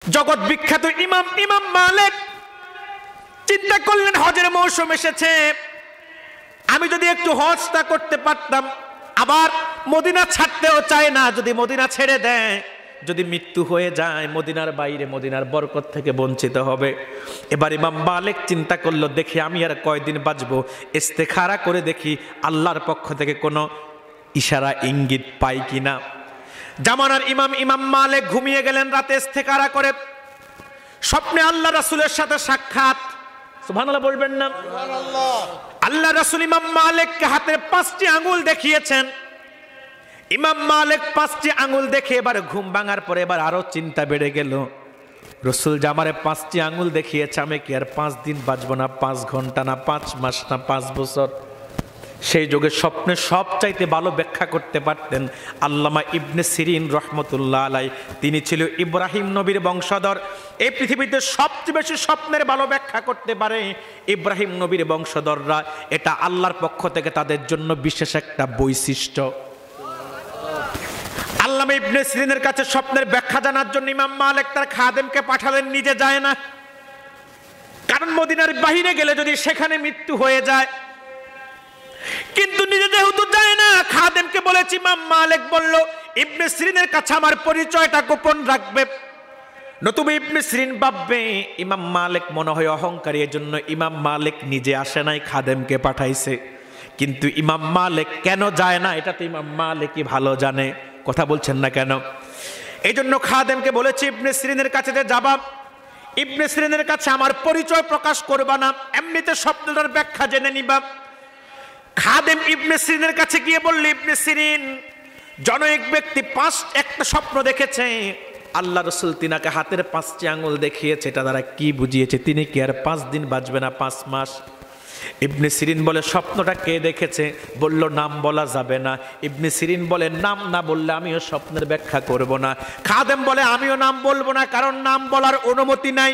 জগৎ বিখ্যাত ইমাম মালিক চিন্তা করলেন হজের মৌসুম এসেছে, আমি যদি একটু হজটা করতে পারতাম। আবার মদিনা ছাড়তেও চায় না, যদি মদিনা ছেড়ে দেয়, যদি মৃত্যু হয়ে যায় মদিনার বাইরে মদিনার বরকত থেকে বঞ্চিত হবে। এবার ইমাম মালিক চিন্তা করলো, দেখি আমি আর কয়দিন বাঁচবো, ইস্তেখারা করে দেখি আল্লাহর পক্ষ থেকে কোনো ইশারা ইঙ্গিত পাই কিনা। জামানার ইমাম মালিক ঘুমিয়ে গেলেন রাতে ইস্তেখারা করে। স্বপ্নে আল্লাহ রাসূলের সাথে সাক্ষাৎ। সুবহানাল্লাহ বলবেন না? আল্লাহ রাসূল ইমাম মালিককে হাতের 5টি আঙ্গুল দেখিয়েছেন। ইমাম মালিক 5টি আঙ্গুল দেখে এবার ঘুম ভাঙার পরে এবার আরো চিন্তা বেড়ে গেল, রসুল জামারে 5টি আঙ্গুল দেখিয়েছে, আমি কি আর 5 দিন বাঁচবো না, 5 ঘন্টা না, 5 মাস না, 5 বছর? সেই যুগে স্বপ্নে সবচাইতে ভালো ব্যাখ্যা করতে পারতেন আল্লামা ইবনে সিরিন রহমতুল্লাহ আলাই। তিনি ছিল ইব্রাহিম নবীর বংশধর। এই পৃথিবীতে সবচেয়ে বেশি স্বপ্নের ভালো ব্যাখ্যা করতে পারে ইব্রাহিম নবীর বংশধররা। এটা আল্লাহর পক্ষ থেকে তাদের জন্য বিশেষ একটা বৈশিষ্ট্য। আল্লামা ইবনে সিরিনের কাছে স্বপ্নের ব্যাখ্যা জানার জন্য ইমাম মালিক তার খাদেমকে পাঠালেন, নিজে যায় না। কারণ মদিনার বাহিরে গেলে যদি সেখানে মৃত্যু হয়ে যায়, কিন্তু নিজে যেহেতু যায় না, খাদেমকে বলেছি। ইমাম মালিক বলল, ইবনে সিরিনের কাছে আমার পরিচয়টা গোপন রাখবে, নতুবা ইবনে সিরিন ভাববে ইমাম মালিক মনে হয় অহংকারী। এর জন্য ইমাম মালিক নিজে আসে নাই, খাদেমকে পাঠাইছে। কিন্তু ইমাম মালিক কেন যায় না এটা তো ইমাম মালিকই ভালো জানে। কথা বলছেন না কেন? এই জন্য খাদেমকে বলেছি ইবনে সিরিনের কাছে যে যাবা, ইবনে সিরিনের কাছে আমার পরিচয় প্রকাশ করবা না, এমনিতে স্বপ্নটার ব্যাখ্যা জেনে নিবা। খাদেম ইবনে সিরিনের কাছে গিয়ে বলল, ইবনে সিরিন জনৈক ব্যক্তি একটা স্বপ্ন দেখেছে, আল্লাহ রসুল তিনাকে হাতের 5টি আঙ্গুল দেখিয়েছে, এটা দ্বারা কি বুঝিয়েছে তিনি কি আর 5 দিন বাঁচবে না, 5 মাস? ইবনে সিরিন বলে, স্বপ্নটা কে দেখেছে? বলল, নাম বলা যাবে না। ইবনে সিরিন বলে, নাম না বললে আমিও স্বপ্নের ব্যাখ্যা করব না। খাদেম বলে, আমিও নাম বলবো না, কারণ নাম বলার অনুমতি নাই।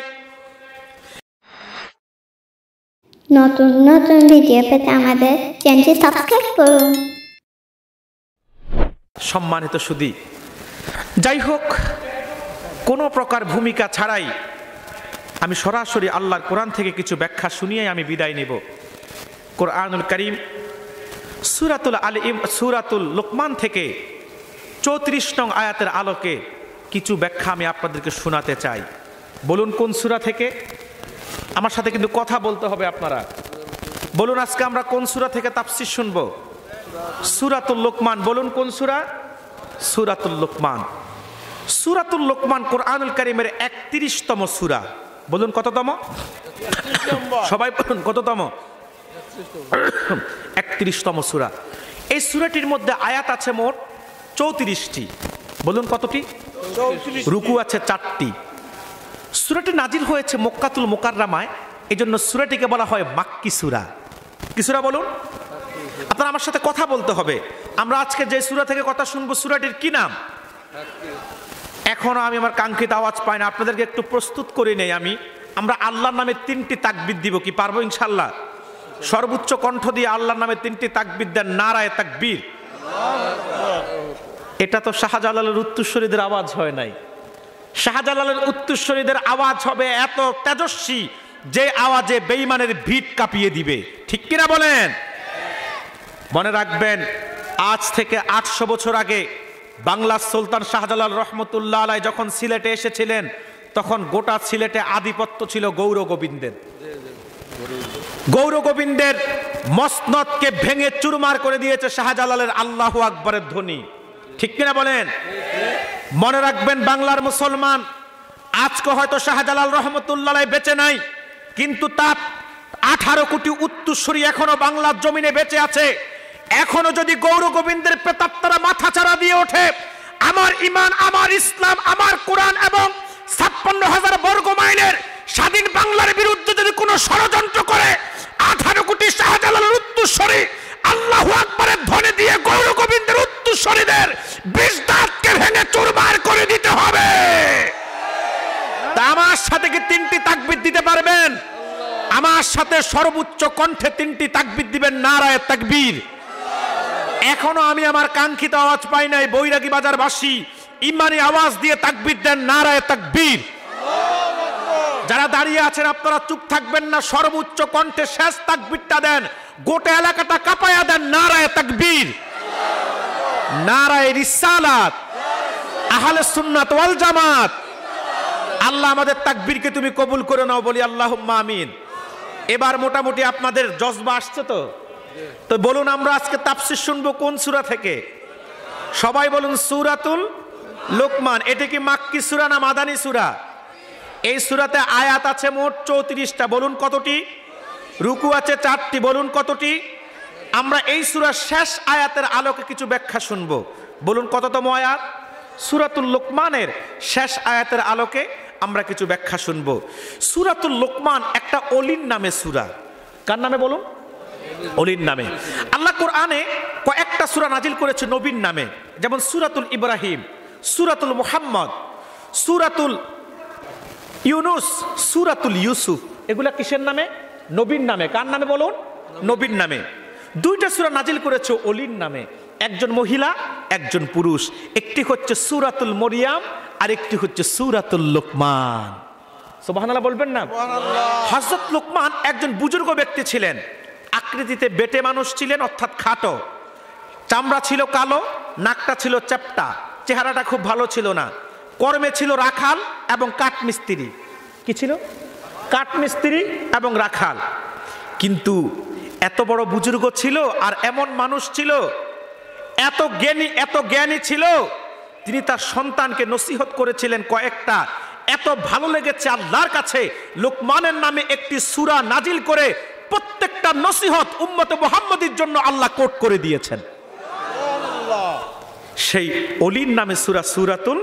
নতুন নতুন ভিডিও পেতে আমাদের চ্যানেলটি সাবস্ক্রাইব করুন। সম্মানিত সুধী, যাই হোক, কোনো প্রকার ভূমিকা ছাড়াই আমি সরাসরি আল্লাহর কোরআন থেকে কিছু ব্যাখ্যা শুনিয়ে আমি বিদায় নেব। কোরআনুল কারীম সূরাতুল লুকমান থেকে 34 নং আয়াতের আলোকে কিছু ব্যাখ্যা আমি আপনাদেরকে শোনাতে চাই। বলুন কোন সূরা থেকে? আমার সাথে কিন্তু কথা বলতে হবে আপনারা। বলুন আজকে আমরা কোন সূরা থেকে তাফসীর শুনবো? সূরাতুল লুকমান। বলুন কোন সূরা? সূরাতুল লুকমান। সূরাতুল লুকমান কোরআনুল কারীমের 31তম সূরা। বলুন কততম? সবাই বলুন কততম? 31তম সূরা। এই সূরাটির মধ্যে আয়াত আছে মোট 34টি। বলুন কতটি? রুকু আছে 4টি। সূরাটি নাজিল হয়েছে মক্কাতুল মুকাররমায়, এজন্য সূরাটিকে বলা হয় মাক্কি সূরা। কি সূরা বলুন? আপনারা আমার সাথে কথা বলতে হবে। আমরা আজকে যে সূরা থেকে কথা শুনবো সূরাটির কি নাম? এখনো আমি আমার কাঙ্ক্ষিত আওয়াজ পাই না, আপনাদেরকে একটু প্রস্তুত করে নেই আমরা আল্লাহর নামে 3টি তাকবীর দিব। কি পারবো ইনশাআল্লাহ? সর্বোচ্চ কণ্ঠ দিয়ে আল্লাহর নামে 3টি তাকবীর দেন, নারায়ে তাকবীর। এটা তো শাহজালালের উত্তরসূরিদের আওয়াজ হয় নাই। শাহজালালের উত্তরসূরিদের আওয়াজ হবে এত তেজস্বী যে আওয়াজে বেঈমানের ভিত কাঁপিয়ে দিবে। ঠিক কিনা বলেন? মনে রাখবেন, আজ থেকে 800 বছর আগে বাংলার সুলতান শাহজালাল রহমতুল্লাহ আলাই যখন সিলেটে এসেছিলেন, তখন গোটা সিলেটে আধিপত্য ছিল গৌর গোবিন্দের। গৌর গোবিন্দের মসনদকে ভেঙে চুরমার করে দিয়েছে শাহজালালের আল্লাহু আকবরের ধ্বনি। ঠিক কিনা বলেন? মনে রাখবেন, বাংলার মুসলমান আজকে হয়তো শাহজালাল রহমতুল্লাহ আলাই বেঁচে নাই, কিন্তু তার 18 কোটি উত্তরসূরি এখনো বাংলার জমিনে বেঁচে আছে। এখনো যদি গৌর গোবিন্দের প্রেতাত্মারা মাথা চাড়া দিয়ে ওঠে, আমার ঈমান, আমার ইসলাম, আমার কোরআন এবং 56,000 বর্গ মাইলের স্বাধীন বাংলার বিরুদ্ধে যদি কোনো ষড়যন্ত্র করে, 18 কোটি শাহজালালের উত্তরসূরি আল্লাহু আকবরের ধ্বনি দিয়ে গৌর গোবিন্দের উত্তরসূরিদের 20 দাঁতকে ভেঙে চুরমার করে দিতে হবে। তা আমার সাথে কি 3টি তাকবীর দিতে পারবেন? আমার সাথে সর্বোচ্চ কণ্ঠে 3টি তাকবীর দিবেন, নারায়ে তাকবীর। এখনো আমি আমার কাঙ্ক্ষিত আওয়াজ পাই নাই। বৈরাগী বাজারবাসী ইমানি আওয়াজ দিয়ে তাকবীর দেন, নারায়ে তাকবীর। যারা দাঁড়িয়ে আছেন আপনারা চুপ থাকবেন না, সর্বোচ্চ কণ্ঠে শেষ তাকবীরটা দেন, গোটা এলাকাটা কাঁপায়া দেন। নারায়ে তাকবীর, নারায়ে রিসালাত, আহলে সুন্নাত ওয়াল জামাত। আল্লাহ আমাদের তাকবীরকে তুমি কবুল করে নাও, বলি আল্লাহুম্মা আমিন। এবার মোটামুটি আপনাদের জজবা আসছে তো? তো বলুন আমরা আজকে তাফসীর শুনবো কোন সূরা থেকে? সবাই বলুন সূরাতুল লোকমান। এটা কি মাক্কি সূরা না মাদানী সূরা? এই সূরাতে আয়াত আছে মোট 34টা। বলুন কতটি? রুকু আছে 4টি। বলুন কতটি? আমরা এই সূরার শেষ আয়াতের আলোকে কিছু ব্যাখ্যা শুনবো। বলুন কততম আয়াত? সূরাতুল লোকমানের শেষ আয়াতের আলোকে আমরা কিছু ব্যাখ্যা শুনবো। সূরাতুল লোকমান একটা অলির নামে সূরা। কার নামে বলুন? অলির নামে। আল্লাহ কোরআনে কয়েকটা সূরা নাজিল করেছে নবীর নামে, যেমন সূরাতুল ইব্রাহিম, সূরাতুল মুহাম্মদ, সূরাতুল ইউনুস, সূরাতুল ইউসুফ। এগুলা কিসের নামে? নবীর নামে। কার নামে বলুন? নবীর নামে। দুইটা সূরা নাজিল করেছে অলির নামে, একজন মহিলা একজন পুরুষ। একটি হচ্ছে সূরাতুল মরিয়াম আর একটি হচ্ছে সূরাতুল লোকমান। সুবহানাল্লাহ বলবেন না? হযরত লোকমান একজন বুজুর্গ ব্যক্তি ছিলেন, আকৃতিতে বেটে মানুষ ছিলেন, অর্থাৎ খাটো, চামড়া ছিল কালো, নাকটা ছিল চ্যাপ্টা, চেহারাটা খুব ভালো ছিল না। কর্মে ছিল রাখাল এবং কাঠমিস্ত্রি। কি ছিল? কাঠমিস্ত্রি এবং রাখাল। কিন্তু এত বড় বুজুর্গ ছিল আর এমন মানুষ ছিল, এত জ্ঞানী ছিল, তিনি তার সন্তানকে নসিহত করেছিলেন কয়েকটা। এত ভালো লেগেছে আল্লাহর কাছে, লোকমানের নামে একটি সূরা নাজিল করে প্রত্যেকটা নসিহত উম্মতে মুহাম্মদীর জন্য আল্লাহ কোট করে দিয়েছেন। সেই অলির নামে সূরা সূরাতুল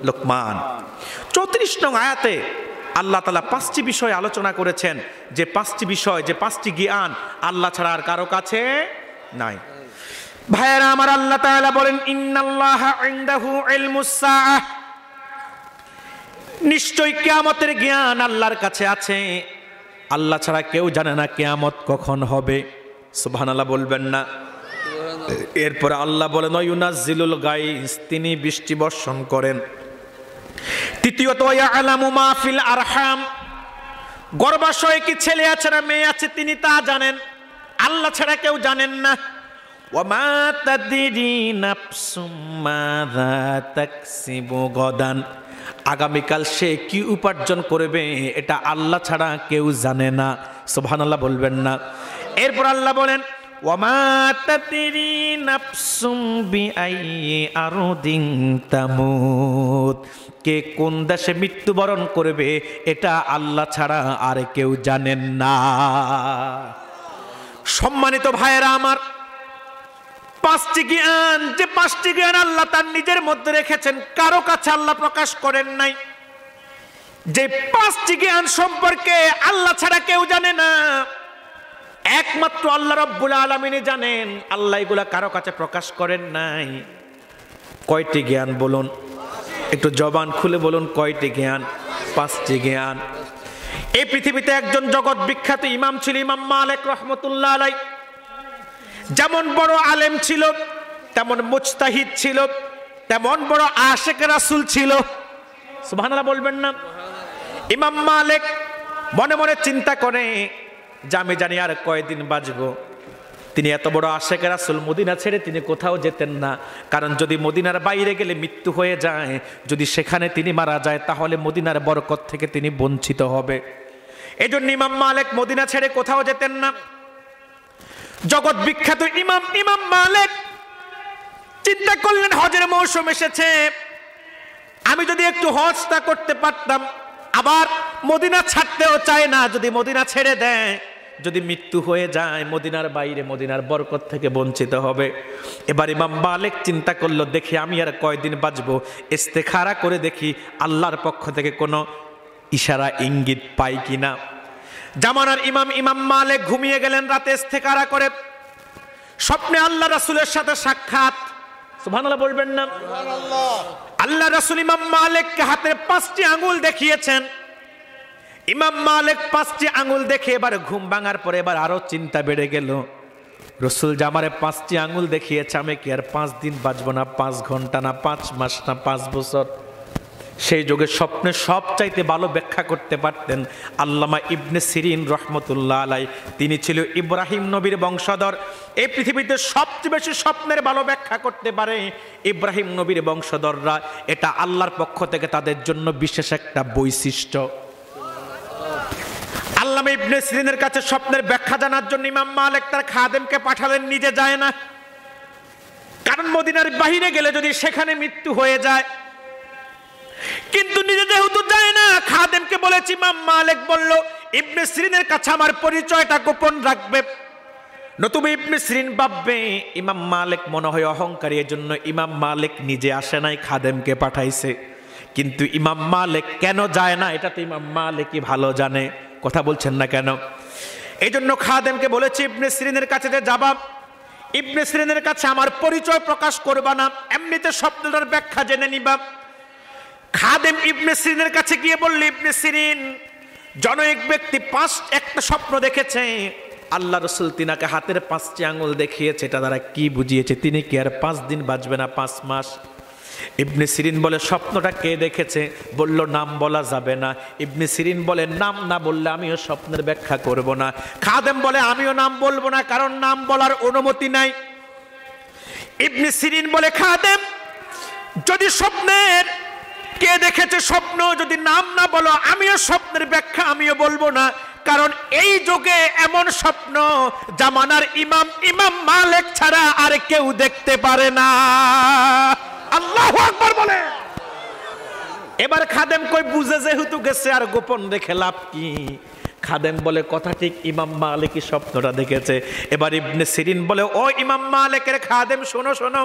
লোকমান। 34 নং আয়াতে আল্লাহ তাআলা 5টি বিষয় আলোচনা করেছেন, যে 5টি বিষয়, যে 5টি জ্ঞান আল্লাহ ছাড়া আর কারো কাছে নাই। ভাইয়েরা আমার, আল্লাহ তাআলা বলেন ইন্নাল্লাহা ইনদাহু ইলমুস সাআহ, নিশ্চয় কিয়ামতের জ্ঞান আল্লাহর কাছে আছে। আল্লাহ ছাড়া কেউ জানে না কিয়ামত কখন হবে। সুবহানাল্লাহ বলবেন না? এরপর আল্লাহ বলেন ইউনাজ্জিলুল গায়স, তিনি বৃষ্টি বর্ষণ করেন। তৃতীয়ত ইয়ালামু মা ফিল আরহাম, গর্ভাশয়ে কি ছেলে আছে না মেয়ে আছে তিনি তা জানেন, আল্লাহ ছাড়া কেউ জানেন না। ওয়া মা তাদরি নাফসুম মাযা তাকসিবু গাদান, আগামীকাল সে কি উপার্জন করবে এটা আল্লাহ ছাড়া কেউ জানে না। সুবহানাল্লাহ বলবেন না? এরপর আল্লাহ বলেন ওয়া মা তাদরি নাফসুম বিআইয়ি আরদিন তামুত, কে কোন দেশে মৃত্যুবরণ করবে এটা আল্লাহ ছাড়া আর কেউ জানেন না। সম্মানিত ভাইয়েরা আমার, 5টি জ্ঞান, যে 5টি জ্ঞান আল্লাহ তার নিজের মধ্যে রেখেছেন, কারো কাছে আল্লাহ প্রকাশ করেন নাই। যে 5টি জ্ঞান সম্পর্কে আল্লাহ ছাড়া কেউ জানে না, একমাত্র আল্লাহ রাব্বুল আলামিনই জানেন। আল্লাহ এগুলা কারো কাছে প্রকাশ করেন নাই। কয়টি জ্ঞান বলুন? একটু জবান খুলে বলুন কয়টি জ্ঞান? 5টি জ্ঞান। এই পৃথিবীতে একজন জগৎ বিখ্যাত ইমাম ছিল, ইমাম মালিক রাহমাতুল্লাহ আলাইহি। যেমন বড় আলেম ছিল, তেমন মুজতাহিদ ছিল, তেমন বড় আশিক রাসূল ছিল। সুবহানাল্লাহ বলবেন না? ইমাম মালিক মনে মনে চিন্তা করে যে আমি জানি আর কয়দিন বাঁচবো। তিনি এত বড় আশিক রাসূল, মদিনা ছেড়ে তিনি কোথাও যেতেন না, কারণ যদি মদিনার বাইরে গেলে মৃত্যু হয়ে যায়, যদি সেখানে তিনি মারা যায় তাহলে মদিনার বরকত থেকে তিনি বঞ্চিত হবে। এজন্য ইমাম মালিক মদিনা ছেড়ে কোথাও যেতেন না। জগৎ বিখ্যাত ইমাম মালিক চিন্তা করলেন হজের মৌসুম এসেছে, আমি যদি একটু হজটা করতে পারতাম। আবার মদিনা ছাড়তেও চায় না, যদি মদিনা ছেড়ে দেয়, যদি মৃত্যু হয়ে যায় মদিনার বাইরে, মদিনার বরকত থেকে বঞ্চিত হবে। এবার ইমাম মালিক চিন্তা করলো, দেখি আমি আর কয়দিন বাঁচবো, ইস্তেখারা করে দেখি আল্লাহর পক্ষ থেকে কোনো ইশারা ইঙ্গিত পাই কিনা। জামানার ইমাম মালিক ঘুমিয়ে গেলেন রাতে ইস্তেখারা করে। স্বপ্নে আল্লাহ রাসূলের সাথে সাক্ষাৎ। সুবহানাল্লাহ বলবেন না? আল্লাহ রাসূল ইমাম মালিককে হাতের 5টি আঙ্গুল দেখিয়েছেন। ইমাম মালিক 5টি আঙ্গুল দেখে এবার ঘুম ভাঙার পরে এবার আরো চিন্তা বেড়ে গেল। রাসূল জামারে 5টি আঙ্গুল দেখিয়েছে, আমি কি আর 5 দিন বাঁচবো না, 5 ঘন্টা না, 5 মাস না, 5 বছর? সেই যুগে স্বপ্নের সবচাইতে ভালো ব্যাখ্যা করতে পারতেন আল্লামা ইবনে সিরিন রহমতুল্লাহ আলাই। তিনি ছিল ইব্রাহিম নবীর বংশধর। এই পৃথিবীতে সবচেয়ে বেশি স্বপ্নের ভালো ব্যাখ্যা করতে পারে ইব্রাহিম নবীর বংশধররা। এটা আল্লাহর পক্ষ থেকে তাদের জন্য বিশেষ একটা বৈশিষ্ট্য। আল্লামা ইবনে সিরিনের কাছে স্বপ্নের ব্যাখ্যা জানার জন্য ইমাম মালিক তার খাদেমকে পাঠালেন, নিজে যায় না। কারণ মদিনার বাহিরে গেলে যদি সেখানে মৃত্যু হয়ে যায়, কিন্তু নিজে যেহেতু যায় না, খাদেমকে বলেছি। ইমাম মালিক বলল ইবনে সিরিনের কাছে আমার পরিচয়টা গোপন রাখবে, নতুবা ইবনে সিরিন ভাববে ইমাম মালিক মনে হয় অহংকারী। এজন্য ইমাম মালিক নিজে আসে নাই, খাদেমকে পাঠাইছে। কিন্তু ইমাম মালিক কেন যায় না এটা তো ইমাম মালিকই ভালো জানে। কথা বলছেন না কেন? এই জন্য খাদেমকে বলেছি ইবনে সিরিনের কাছে যে যাবা, ইবনে সিরিনের কাছে আমার পরিচয় প্রকাশ করবা না, এমনিতে স্বপ্নটার ব্যাখ্যা জেনে নিবা। খাদেম ইবনে সিরিনের কাছে গিয়ে বলল, ইবনে সিরিন জনৈক ব্যক্তি একটা স্বপ্ন দেখেছে। আল্লাহ রসুল তিনাকে হাতের 5টি আঙুল দেখিয়েছে। এটা দ্বারা কি বুঝিয়েছে? তিনি কি আর 5 দিন বাঁচবে না 5 মাস? ইবনে সিরিন বলে স্বপ্নটা কে দেখেছে? বলল নাম বলা যাবে না। ইবনে সিরিন বলে নাম না বললে আমিও স্বপ্নের ব্যাখ্যা করব না। খাদেম বলে আমিও নাম বলবো না, কারণ নাম বলার অনুমতি নাই। ইবনে সিরিন বলে খাদেম যদি স্বপ্নের কে দেখেছে স্বপ্ন যদি নাম না বলো, আমিও স্বপ্নের ব্যাখ্যা আমিও বলবো না, কারণ এই যুগে এমন স্বপ্ন জামানার ইমাম মালিক ছাড়া আর কেউ দেখতে পারে না। আল্লাহু আকবার বলে। এবার খাদেম কই বুঝে যেহেতু গেছে আর গোপন রেখে লাভ কি? খাদেম বলে কথা ঠিক, ইমাম মালিকই স্বপ্নটা দেখেছে। এবার ইবনে সিরিন বলে ও ইমাম মালিকের খাদেম শোনো শোনো,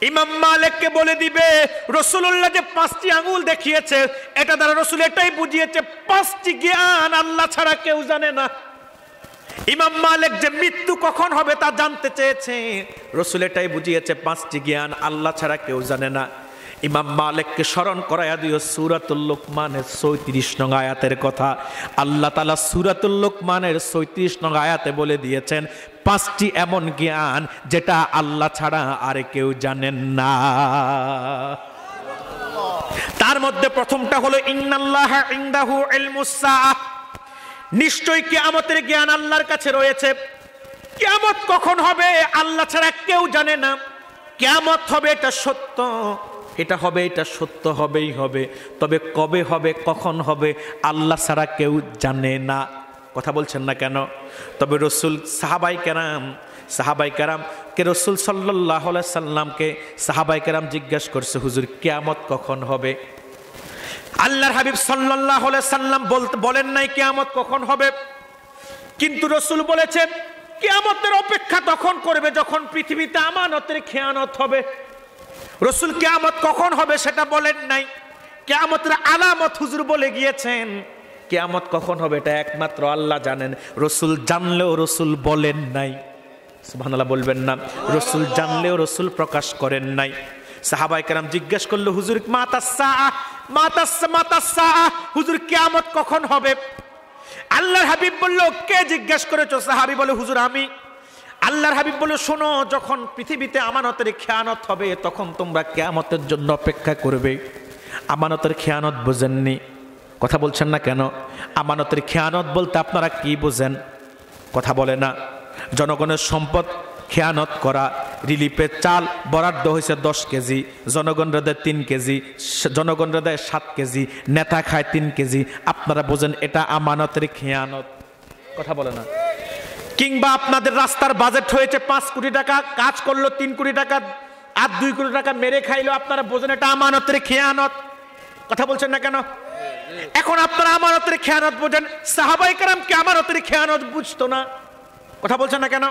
ইমাম মালিককে বলে দিবে রাসূলুল্লাহ যে 5টি আঙ্গুল দেখিয়েছে, এটা দ্বারা রাসূল এটাই বুঝিয়েছে 5টি জ্ঞান আল্লাহ ছাড়া কেউ জানে না। ইমাম মালিক যে মৃত্যু কখন হবে তা জানতে চেয়েছে, রাসূল এটাই বুঝিয়েছে 5টি জ্ঞান আল্লাহ ছাড়া কেউ জানে না। ইমাম মালিককে স্মরণ করায়া দিও সূরাতুল লুকমানের 34 নং আয়াতের কথা। আল্লাহ তাআলা সূরাতুল লুকমানের 34 নং আয়াতে বলে দিয়েছেন 5টি এমন জ্ঞান যেটা আল্লাহ ছাড়া আর কেউ জানেন না। তার মধ্যে প্রথমটা হলো ইন্নাল্লাহা ইনদাহু ইলমুস সাআহ, নিশ্চয়ই কিয়ামতের জ্ঞান আল্লাহর কাছে রয়েছে। কিয়ামত কখন হবে আল্লাহ ছাড়া কেউ জানে না। কিয়ামত হবে এটা সত্য, এটা হবে, এটা সত্য হবেই হবে, তবে কবে হবে কখন হবে আল্লাহ ছাড়া কেউ জানে না। কথা বলছেন না কেন? তবে রসুল সাহাবাই কেরাম কে রসুল সাল্লাল্লাহু আলাইহি সাল্লামকে সাহাবাই কেরাম জিজ্ঞাসা করছে হুজুর কিয়ামত কখন হবে? আল্লাহর হাবিব সাল্লাল্লাহু আলাইহি সাল্লাম বলেন নাই কিয়ামত কখন হবে, কিন্তু রসুল বলেছেন কিয়ামতের অপেক্ষা তখন করবে যখন পৃথিবীতে আমানতের খেয়ানত হবে। রসুল কিয়ামত কখন হবে সেটা বলেন নাই, কিয়ামতের আলামত হুজুর বলে গিয়েছেন। কিয়ামত কখন হবে এটা একমাত্র আল্লাহ জানেন। রসুল জানলেও রসুল বলেন নাই। সুবহানাল্লাহ বলবেন না? রসুল জানলেও রসুল প্রকাশ করেন নাই। সাহাবায়ে কেরাম জিজ্ঞেস করলো হুজুর মাতাস-সাআ, হুজুর কিয়ামত কখন হবে? আল্লাহর হাবিব বলল কে জিজ্ঞেস করেছো? সাহাবী বলে হুজুর আমি। আল্লাহর হাবিব বলে শোনো, যখন পৃথিবীতে আমানতের খেয়ানত হবে তখন তোমরা কিয়ামতের জন্য অপেক্ষা করবে। আমানতের খেয়ানত বোঝেননি? কথা বলছেন না কেন? আমানতের খেয়ানত বলতে আপনারা কি বোঝেন? কথা বলে না। জনগণের সম্পদ খেয়ানত করা। রিলিফের চাল বরাদ্দ হয়েছে 10 কেজি, জনগণরা দেয় 3 কেজি, জনগণরা দেয় 7 কেজি, নেতা খায় 3 কেজি। আপনারা বোঝেন এটা আমানতের খেয়ানত? কথা বলে না। কিংবা আপনাদের রাস্তার বাজেট হয়েছে 5 কোটি টাকা, কাজ করলো 3 কোটি টাকা আর 2 কোটি টাকা মেরে খাইলো, আপনারা বোঝেন এটা আমানতের খেয়ানত? কথা বলছেন না কেন? এখন আপনারা আমানতের খেয়ানত বোঝেন, সাহাবায়ে কেরাম কি আমানতের খেয়ানত বুঝতো না? কথা বলছেন না কেন?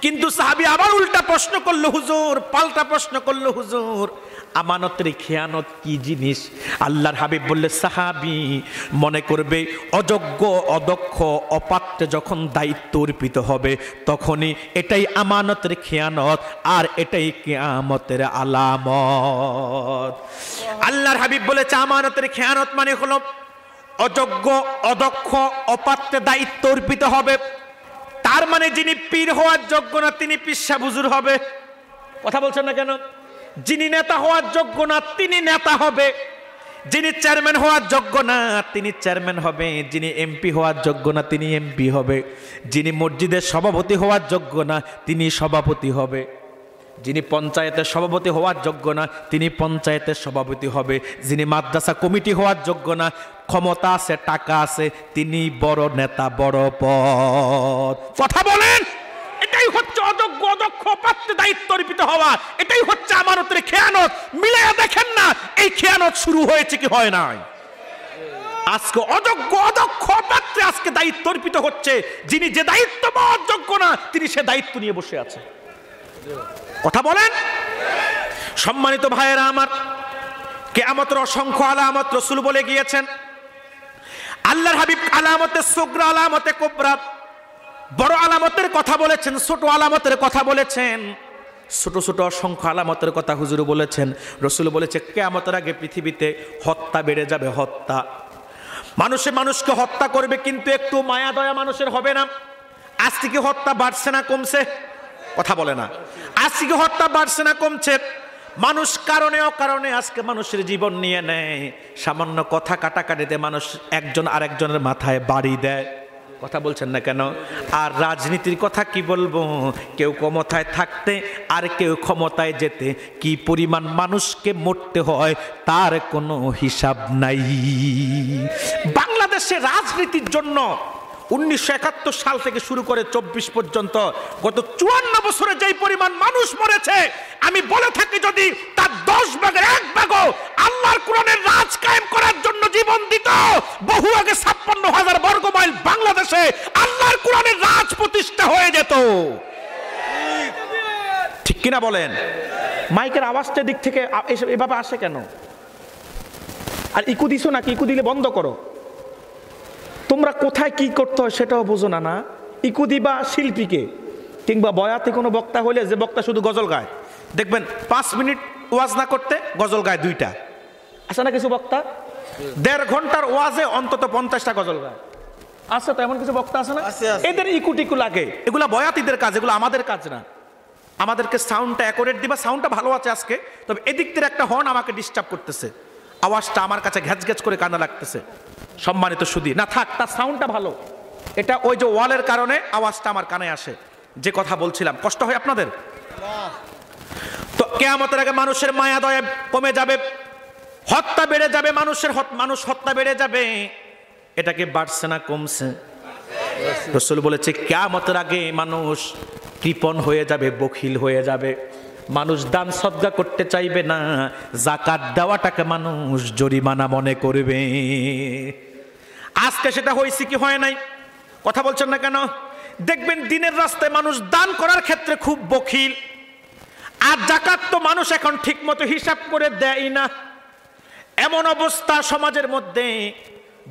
কিন্তু সাহাবী আবার উল্টা প্রশ্ন করলো হুজুর, পাল্টা প্রশ্ন করলো হুজুর আমানতের খেয়ানত কি জিনিস? আল্লাহর হাবিব বললে সাহাবী মনে করবে অযোগ্য অদক্ষ অপাত্রে যখন দায়িত্ব অর্পিত হবে তখনই এটাই আমানতের খেয়ানত, আর এটাই কিয়ামতের আলামত। আল্লাহর হাবিব বলেছে আমানতের খেয়ানত মানে হলো অযোগ্য অদক্ষ অপাত্রে দায়িত্ব অর্পিত হবে। তার মানে যিনি পীর হওয়ার যোগ্য না তিনি পিসা হুজুর হবে। কথা বলছেন না কেন? যিনি নেতা হওয়ার যোগ্য না তিনি নেতা হবে। যিনি চেয়ারম্যান হওয়ার যোগ্য না তিনি চেয়ারম্যান হবে, যিনি এমপি হওয়ার যোগ্য না তিনি এমপি হবে, যিনি মসজিদের সভাপতি হওয়ার যোগ্য না তিনি সভাপতি হবে, যিনি পঞ্চায়েতের সভাপতি হওয়ার যোগ্য না তিনি পঞ্চায়েতের সভাপতি হবে, যিনি মাদ্রাসা কমিটি হওয়ার যোগ্য না, ক্ষমতা আছে টাকা আছে, তিনি বড় নেতা, বড় পদ। কথা বলেন, এটাই হচ্ছে অযোগ্য অদক্ষ পাত্রে দায়িত্ব অর্পিত হওয়া, এটাই হচ্ছে আমানতের খেয়ানত। মিলাইয়া দেখেন না এই খেয়ানত শুরু হয়েছে কি হয় নাই। আজকে অযোগ্য অদক্ষ পাত্রে আজকে দায়িত্ব অর্পিত হচ্ছে, যিনি যে দায়িত্ব পাওয়ার যোগ্য না তিনি সে দায়িত্ব নিয়ে বসে আছে। কথা বলেন। সম্মানিত ভাইয়েরা আমার, কিয়ামতের অসংখ্য আলামত রাসূল বলে গিয়েছেন। আল্লাহর হাবিব আলামতে সুগরা আলামতে কুবরা, বড় আলামতের কথা বলেছেন, ছোট আলামতের কথা বলেছেন, ছোট ছোট অসংখ্য আলামতের কথা হুজুর বলেছেন। রাসূল বলেছে কিয়ামতের আগে পৃথিবীতে হত্যা বেড়ে যাবে, হত্যা। মানুষে মানুষকে হত্যা করবে, কিন্তু একটু মায়া দয়া মানুষের হবে না। আজ থেকে হত্যা বাড়ছে না কমছে? কথা বলে না। আজ থেকে হত্যা বাড়ছে না কমছে? মানুষ কারণে অকারণে আজকে মানুষের জীবন নিয়ে নেয়। সামান্য কথা কাটাকাটিতে মানুষ একজন আরেকজনের মাথায় বাড়ি দেয়। কথা বলছেন না কেন? আর রাজনীতির কথা কি বলবো, কেউ ক্ষমতায় থাকতে আর কেউ ক্ষমতায় যেতে কি পরিমাণ মানুষকে মরতে হয় তার কোনো হিসাব নাই। বাংলাদেশে রাজনীতির জন্য 1971 সাল থেকে শুরু করে 24 পর্যন্ত গত 54 বছরে যেই পরিমাণ মানুষ মরেছে, আমি বলে থাকি যদি তার 10 ভাগের 1 ভাগও আল্লাহর কোরআনের রাজ কায়েম করার জন্য জীবন দিত, বহু আগে 56,000 বর্গ মাইল বাংলাদেশে আল্লাহর কোরআনের রাজ প্রতিষ্ঠা হয়ে যেত। ঠিক কিনা বলেন? মাইকের আওয়াজটা দিক থেকে এভাবে আসে কেন? আর ইকু দিছো নাকি? ইকু দিলে বন্ধ করো। তোমরা কোথায় কি করতে হয় সেটাও বোঝো না। না ইকু দিবা শিল্পীকে, কিংবা বয়াতে কোনো বক্তা হলে যে বক্তা শুধু গজল গায়, দেখবেন 5 মিনিট ওয়াজ না করতে গজল গায় 2টা। আছে না কিছু বক্তা 1.5 ঘন্টার ওয়াজে অন্তত 50টা গজল গায়? আছে তো এমন কিছু বক্তা আছে না? এদের ইকু টিকু লাগে। এগুলা বয়াতিদের কাজ, এগুলো আমাদের কাজ না। আমাদেরকে সাউন্ডটা অ্যাকুরেট দিবা। সাউন্ডটা ভালো আছে আজকে, তবে এদিক থেকে একটা হর্ন আমাকে ডিস্টার্ব করতেছে, আওয়াজটা আমার কাছে ঘ্যাচ ঘ্যাচ করে কান্না লাগতেছে। সম্মানিত সুধী, না থাক, তার সাউন্ডটা ভালো। এটা ওই যে ওয়ালের কারণে আওয়াজটা আমার কানে আসে। যে কথা বলছিলাম, কষ্ট হয় আপনাদের? তো কিয়ামতের আগে মানুষের মায়া দয়া কমে যাবে, হত্যা বেড়ে যাবে, মানুষ হত্যা বেড়ে যাবে। এটা কি বাড়ছে না কমছে? রাসূল বলেছে কিয়ামতের আগে মানুষ কৃপণ হয়ে যাবে, বখিল হয়ে যাবে। মানুষ দান সদকা করতে চাইবে না, যাকাত দেওয়াটাকে মানুষ জরিমানা মনে করবে। আজকে সেটা হয়েছে কি হয় নাই? কথা বলছেন না কেন? দেখবেন দিনের রাস্তায় মানুষ দান করার ক্ষেত্রে খুব বখিল, আর যাকাত তো মানুষ এখন ঠিক মতো হিসাব করে দেয় না। এমন অবস্থা সমাজের মধ্যে,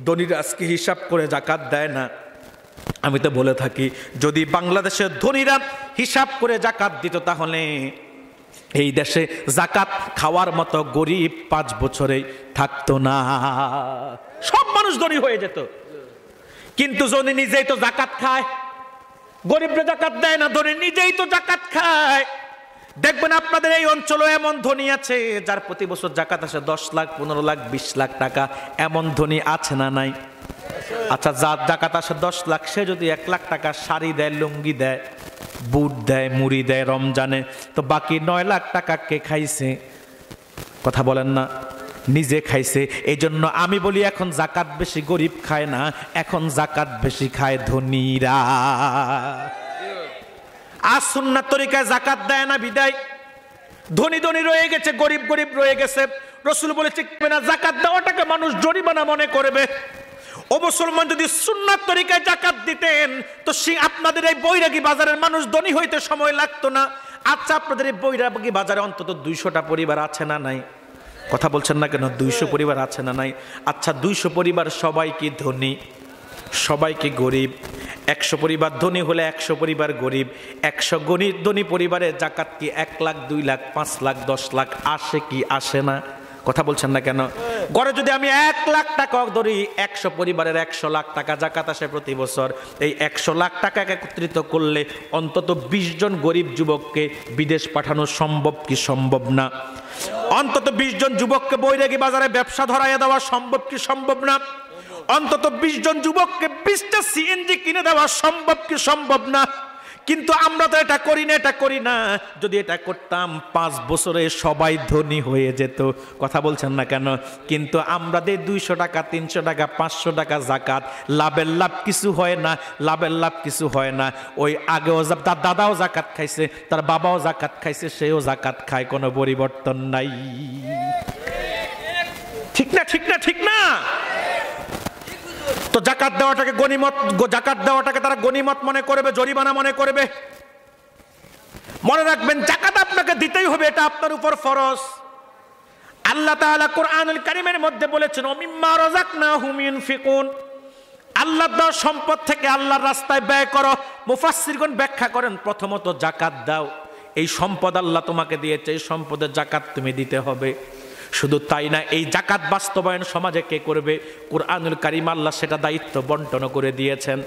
ধনীরা আজকে হিসাব করে যাকাত দেয় না। আমি তো বলে থাকি, যদি বাংলাদেশের ধনীরা হিসাব করে যাকাত দিত তাহলে এই দেশে যাকাত খাওয়ার মতো গরিব 5 বছরেই থাকতো না, সব মানুষ ধনী হয়ে যেত। কিন্তু ধনী নিজেই তো যাকাত খায়, গরিবরা যাকাত দেয় না, ধনী নিজেই তো যাকাত খায়। দেখবেন আপনাদের এই অঞ্চলে এমন ধনী আছে যার প্রতি বছর যাকাত আসে 10 লাখ, 15 লাখ, 20 লাখ টাকা। এমন ধনী আছে না নাই? আচ্ছা, যার যাকাত আসে 10 লাখ, সে যদি 1 লাখ টাকা শাড়ি দেয়, লুঙ্গি দেয়, বুট দেয়, মুড়ি দেয় রমজানে, তো বাকি 9 লাখ টাকা কে খাইছে? কথা বলেন না? নিজে খাইছে। এই জন্য আমি বলি এখন যাকাত বেশি গরিব খায় না, এখন যাকাত বেশি খায় ধনীরা। আর সুন্নাত তরিকায় যাকাত দেয় না বিদায় ধনী ধনী রয়ে গেছে, গরিব গরিব রয়ে গেছে। রাসূল বলেছে না, যাকাত দেওয়াটাকে মানুষ জরিমানা মনে করবে। ও মুসলমান, যদি সুন্নাত তরিকায় যাকাত দিতেন তো আপনাদের এই বৈরাগী বাজারের মানুষ ধনী হইতে সময় লাগতো না। আচ্ছা, আপনাদের এই বৈরাগী বাজারে অন্তত 200টা পরিবার আছে না নাই? কথা বলছেন না কেন? 200 পরিবার আছে না নাই? আচ্ছা, 200 পরিবার সবাই কি ধনী? সবাই কি গরিব? 100 পরিবার ধনী হলে 100 পরিবার গরিব। 100 ধনী পরিবারে যাকাত কি 1 লাখ, 2 লাখ, 5 লাখ, 10 লাখ আসে কি আসে না? কথা বলছেন না কেন? গড়ে যদি আমি 1 লাখ টাকা ধরি, 100 পরিবারের 100 লাখ টাকা যাকাত আসে প্রতি বছর। এই 100 লাখ টাকা একত্রিত করলে অন্তত 20 জন গরিব যুবককে বিদেশ পাঠানো সম্ভব কি সম্ভব না? অন্তত 20 জন যুবককে বৈরাগী বাজারে ব্যবসা ধরাইয়া দেওয়া সম্ভব কি সম্ভব না? অন্তত 20 জন যুবককে 20টা সিএনজি কিনে দেওয়া সম্ভব কি সম্ভব না? কিন্তু আমরা তো এটা করি না। যদি এটা করতাম 5 বছরে সবাই ধনী হয়ে যেত। কথা বলছেন না কেন? কিন্তু আমরা দেই 200 টাকা, 300 টাকা, 500 টাকা জাকাত, লাভের লাভ কিছু হয় না। ওই আগেও তার দাদাও জাকাত খাইছে, তার বাবাও জাকাত খাইছে, সেও জাকাত খায়, কোনো পরিবর্তন নাই। ঠিক না? তো জাকাত দেওয়াটাকে তারা গনিমত মনে করবে, জরিমানা মনে করবে। মনে রাখবেন, জাকাত আপনাকে দিতেই হবে, এটা আপনার উপর ফরজ। আল্লাহ তাআলা কোরআনুল কারীমের মধ্যে বলেছেন, ওমিম্মা রাযাকনাহুম ইউনফিকুন, আল্লাহর দেওয়া সম্পদ থেকে আল্লাহর রাস্তায় ব্যয় করো। মুফাসসিরগণ ব্যাখ্যা করেন, প্রথমত জাকাত দাও। এই সম্পদ আল্লাহ তোমাকে দিয়েছে, এই সম্পদের জাকাত তুমি দিতে হবে। শুধু তাই না, এই জাকাত বাস্তবায়ন সমাজে কে করবে? কুরআনুল কারীম আল্লাহ সেটা দায়িত্ব বন্টন করে দিয়েছেন।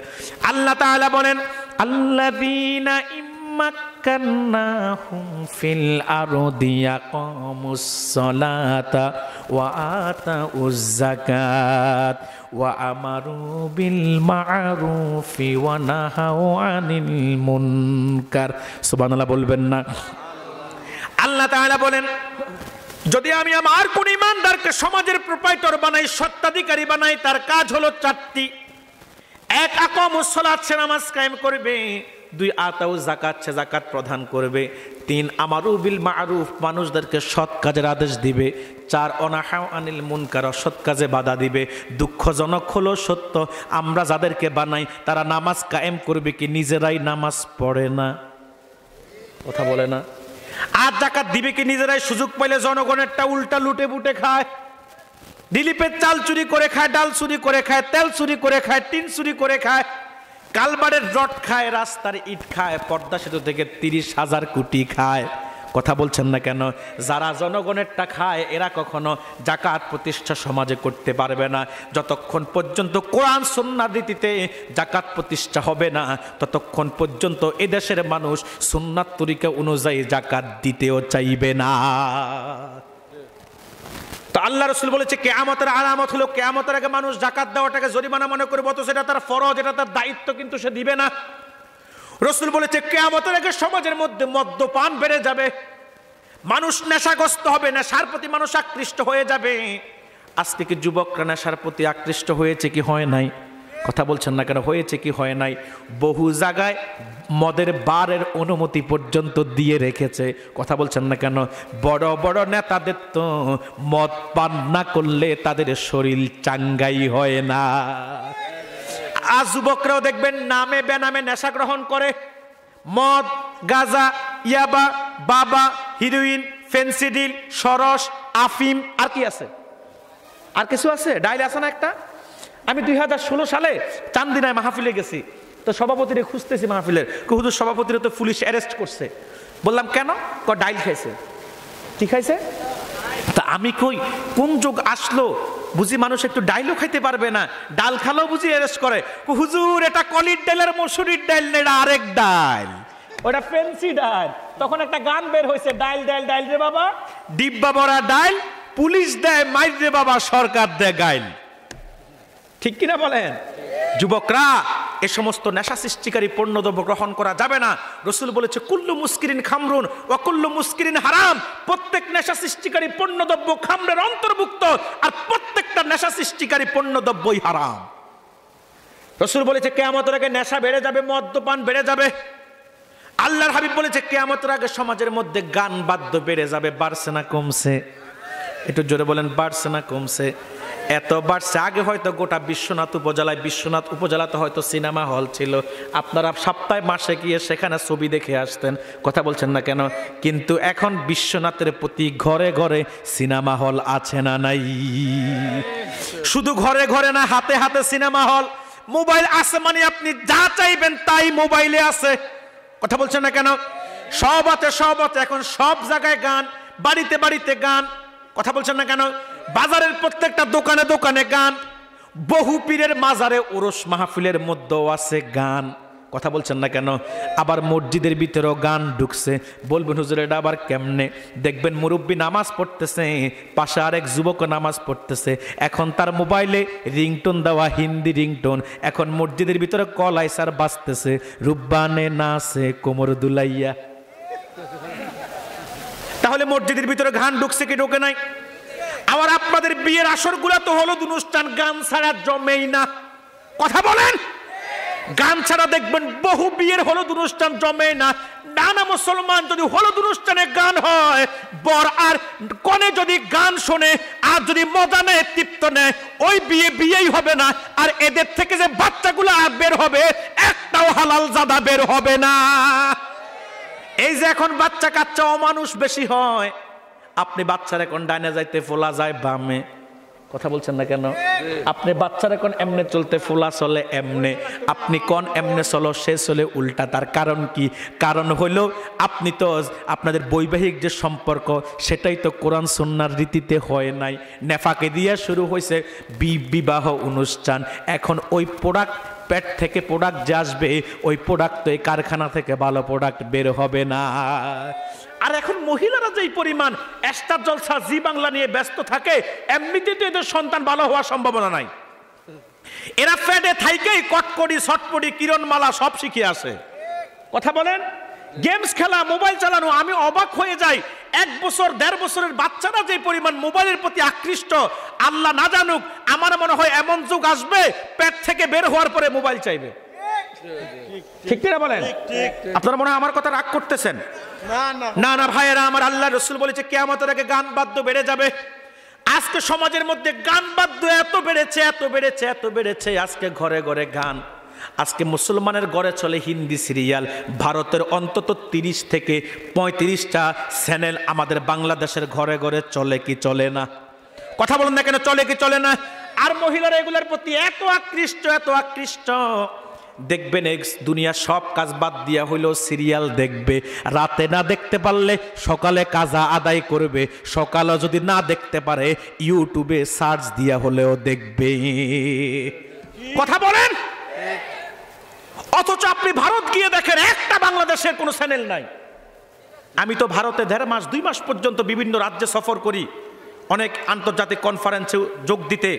আল্লাহ তাআলা বলেন, আল্লাযীনা ইম্মাক্কান্নাহুম ফিল আরদি ইয়াকামুস সালাতা ওয়া আতাউয যাকাত ওয়া আমারু বিল মা'রুফি ওয়া নাহাউ আনিল মুনকার। সুবহানাল্লাহ বলবেন না? আল্লাহ তাআলা বলেন, যদি আমি আমার কোন ইমানদারকে সমাজের প্রোপাইটর বানাই, স্বত্বাধিকারী বানাই, তার কাজ হলো 4টি। 1, আকামুস সালাত, সে নামাজ কায়েম করবে। 2, আতাউ যাকাত, সে যাকাত প্রদান করবে। 3, আমারু বিল মা'রুফ, মানুষদেরকে সৎ কাজের আদেশ দিবে। 4, অনাহাউ আনিল মুনকার, অসৎ কাজে বাধা দিবে। দুঃখজনক হলো সত্য, আমরা যাদেরকে বানাই তারা নামাজ কায়েম করবে কি নিজেরাই নামাজ পড়ে না। কথা বলে না। আর জাকাত দিবে কি নিজেরাই সুযোগ পাইলে জনগণেরটা উল্টা লুটে বুটে খায়। দিলীপের চাল চুরি করে খায়, ডাল চুরি করে খায়, তেল চুরি করে খায়, টিন চুরি করে খায়, কালবারের রড খায়, রাস্তার ইট খায়, পদ্মা সেতু থেকে 30,000 কোটি খায়। কথা বলছেন না কেন? যারা জনগণেরটা খায় এরা কখনো জাকাত প্রতিষ্ঠা সমাজে করতে পারবে না। যতক্ষণ পর্যন্ত কোরআন সুন্নাহর রীতিতে জাকাত প্রতিষ্ঠা হবে না, ততক্ষণ পর্যন্ত এদেশের মানুষ সুন্নাত তরিকা অনুযায়ী জাকাত দিতেও চাইবে না। তো আল্লাহ রাসূল বলেছে, কিয়ামতের আলামত হলো কিয়ামতের আগে মানুষ জাকাত দেওয়াটাকে জরিমানা মনে করবে, অথচ সেটা তার ফরজ, এটা তার দায়িত্ব, কিন্তু সে দিবে না। রাসূল বলেছে, কিয়ামতের আগে সমাজের মধ্যে মদ্যপান বেড়ে যাবে, মানুষ নেশাগ্রস্ত হবে, নেশার প্রতি মানুষ আকৃষ্ট হয়ে যাবে। আজকে কি যুবকরা নেশার প্রতি আকৃষ্ট হয়েছে কি হয় নাই? কথা বলছেন না কেন? হয়েছে কি হয় নাই? বহু জায়গায় মদের বারের অনুমতি পর্যন্ত দিয়ে রেখেছে। কথা বলছেন না কেন? বড় বড় নেতাদের তো মদ পান না করলে তাদের শরীর চাঙ্গাই হয় না। আজ যুবকরাও দেখবেন নামে বেনামে নেশা গ্রহণ করে। মদ, গাঁজা, ইয়াবা, বাবা, হিরোইন, ফেন্সিডিল, সরস, আফিম, আর কি আছে? আর কিছু আছে? ডাইল আছে না একটা? আমি 2016 সালে চান্দিনায় মাহফিলে গেছি, তো সভাপতিরে খুঁজতেছি মাহফিলের, হুজুর সভাপতিরে তো পুলিশ অ্যারেস্ট করছে। বললাম কেন? ডাইল খাইছে। কি খাইছে? তা আমি কই কোন যুগ আসলো, বুঝি মানুষ একটু ডাইলও খাইতে পারবে না, ডাল খালেও বুঝি অ্যারেস্ট করে। হুজুর এটা কলির ডাইল আর মসুরির ডাইল না, এটা আরেক ডাইল, ওটা ফেন্সি ডাইল। তখন একটা গান বের হয়েছে, ডাইল ডাইল ডাইল রে বাবা, ডিব্বা ভরা ডাইল, পুলিশ দেয় মাইর রে বাবা, সরকার দেয় গাইল। ঠিক কিনা বলেন? যুবকরা, এ সমস্ত নেশা সৃষ্টিকারী পণ্যদ্রব্য গ্রহণ করা যাবে না। রাসূল বলেছে, কুল্লু মুস্কিরিন খামরুন ওয়া কুল্লু মুস্কিরিন হারাম। প্রত্যেক নেশা সৃষ্টিকারী পণ্যদ্রব্য খামরের অন্তর্ভুক্ত, আর প্রত্যেকটা নেশা সৃষ্টিকারী পণ্যদ্রব্যই হারাম। রাসূল বলেছে, কিয়ামতের আগে নেশা বেড়ে যাবে, মদ্যপান বেড়ে যাবে। আল্লাহর হাবিব বলেছে, কিয়ামতের আগে সমাজের মধ্যে গান বাদ্য বেড়ে যাবে। বাড়ছে না কমছে? একটু জোরে বলেন, বাড়ছে না কমছে? এত বাড়ছে। আগে হয়তো গোটা বিশ্বনাথ উপজেলাতে হয়তো সিনেমা হল ছিল, আপনারা সপ্তাহে মাসে গিয়ে সেখানে ছবি দেখে আসতেন। কথা বলছেন না কেন? কিন্তু এখন বিশ্বনাথের প্রতি ঘরে ঘরে সিনেমা হল আছে না নাই? শুধু ঘরে ঘরে না, হাতে হাতে সিনেমা হল। মোবাইল আছে মানে আপনি যা চাইবেন তাই মোবাইলে আছে। কথা বলছেন না কেন? সব আছে, সব আছে। এখন সব জায়গায় গান, বাড়িতে বাড়িতে গান। কথা বলছেন না কেন? বাজারের প্রত্যেকটা দোকানে দোকানে গান। বহু পীরের মাজারে ওরস মাহফিলের মধ্যেও আছে গান। কথা বলছেন না কেন? আবার মসজিদের ভিতরেও গান ঢুকছে। বলবেন হুজুর এটা আবার কেমনে? দেখবেন মুরব্বী নামাজ পড়তেছে, পাশে আরেক যুবক নামাজ পড়তেছে, এখন তার মোবাইলে রিংটোন দেওয়া, হিন্দি রিংটোন, এখন মসজিদের ভিতরে কল আইসার বাজতেছে, রুব্বানে নাচে কোমর দুলাইয়া। তাহলে মসজিদের ভিতরে গান ঢুকছে কি ঢোকে নাই? আবার আপনাদের বিয়ের আসরগুলো তো হলুদ অনুষ্ঠান, গান ছাড়া জমেই না। কথা বলেন, গান ছাড়া দেখবেন বহু বিয়ের হলুদ অনুষ্ঠান জমে না। নানা মুসলমান যদি হলুদ অনুষ্ঠানে গান হয়, বর আর কনে যদি গান শোনে আর যদি মজা নেয়, তৃপ্ত নেয়, ওই বিয়ে বিয়েই হবে না। আর এদের থেকে যে বাচ্চাগুলো বের হবে, একটাও হালাল জাদা বের হবে না। এই যে এখন বাচ্চা কাচ্চা অমানুষ বেশি হয়, আপনি বাচ্চার এখন ডাইনে যাইতে ফোলা যায় বামে। কথা বলছেন না কেন? আপনি বাচ্চার এখন এমনে চলতে ফোলা চলে এমনে, আপনি কোন এমনে চলো সে চলে উল্টা। তার কারণ কি? কারণ হলো আপনি তো আপনাদের বৈবাহিক যে সম্পর্ক সেটাই তো কোরআন সুন্নাহর রীতিতে হয় নাই। নেফাকে দিয়ে শুরু হয়েছে বিবাহ অনুষ্ঠান। এখন ওই প্রোডাক্ট, পেট থেকে প্রোডাক্ট যে আসবে, ওই প্রোডাক্ট তো এই কারখানা থেকে ভালো প্রোডাক্ট বের হবে না। আর এখন মহিলারা যেই পরিমাণ স্টার জলসা জি বাংলা নিয়ে ব্যস্ত থাকে, এমনিতেই তো এদের সন্তান ভালো হওয়ার সম্ভাবনা নাই। এরা ফ্যাটে থাইকেই কটকড়ি, ছটপড়ি, কিরণমালা সব শিখে আসে। কথা বলেন, গেমস খেলা, মোবাইল চালানো, আমি অবাক হয়ে যাই। 1 বছর 1.5 বছরের বাচ্চারা যে পরিমাণ মোবাইলের প্রতি আকৃষ্ট, আল্লাহ না জানুক, আমার মনে হয় এমন যুগ আসবে পেট থেকে বের হওয়ার পরে মোবাইল চাইবে। ঠিক না বলেন? আপনারা মনে হয় আমার কথা রাগ করতেছেন? না না ভাইয়েরা আমার, আল্লাহ রসুল বলেছে কিয়ামতের আগে গান বাদ্য বেড়ে যাবে। আজকে সমাজের মধ্যে গান বাদ্য এত বেড়েছে, এত বেড়েছে, এত বেড়েছে, আজকে ঘরে ঘরে গান। আজকে মুসলমানের ঘরে চলে হিন্দি সিরিয়াল। ভারতের অন্তত 30 থেকে 35টা চ্যানেল আমাদের বাংলাদেশের ঘরে ঘরে চলে কি চলে না? কথা বলেন না কেন, চলে কি চলে না? আর মহিলারা এগুলোর প্রতি এত আকৃষ্ট, এত আকৃষ্ট, দেখবেন দুনিয়া সব কাজ বাদ দিয়া হইলেও সিরিয়াল দেখবে। রাতে না দেখতে পারলে সকালে কাজা আদায় করবে, সকালে যদি না দেখতে পারে ইউটিউবে সার্চ দিয়া হলেও দেখবে। কথা বলেন। অথচ আপনি ভারত গিয়ে দেখেন একটা বাংলাদেশের কোনো চ্যানেল নাই। আমি তো ভারতে 1.5 মাস 2 মাস পর্যন্ত বিভিন্ন রাজ্যে সফর করি, অনেক আন্তর্জাতিক কনফারেন্সে যোগ দিতে।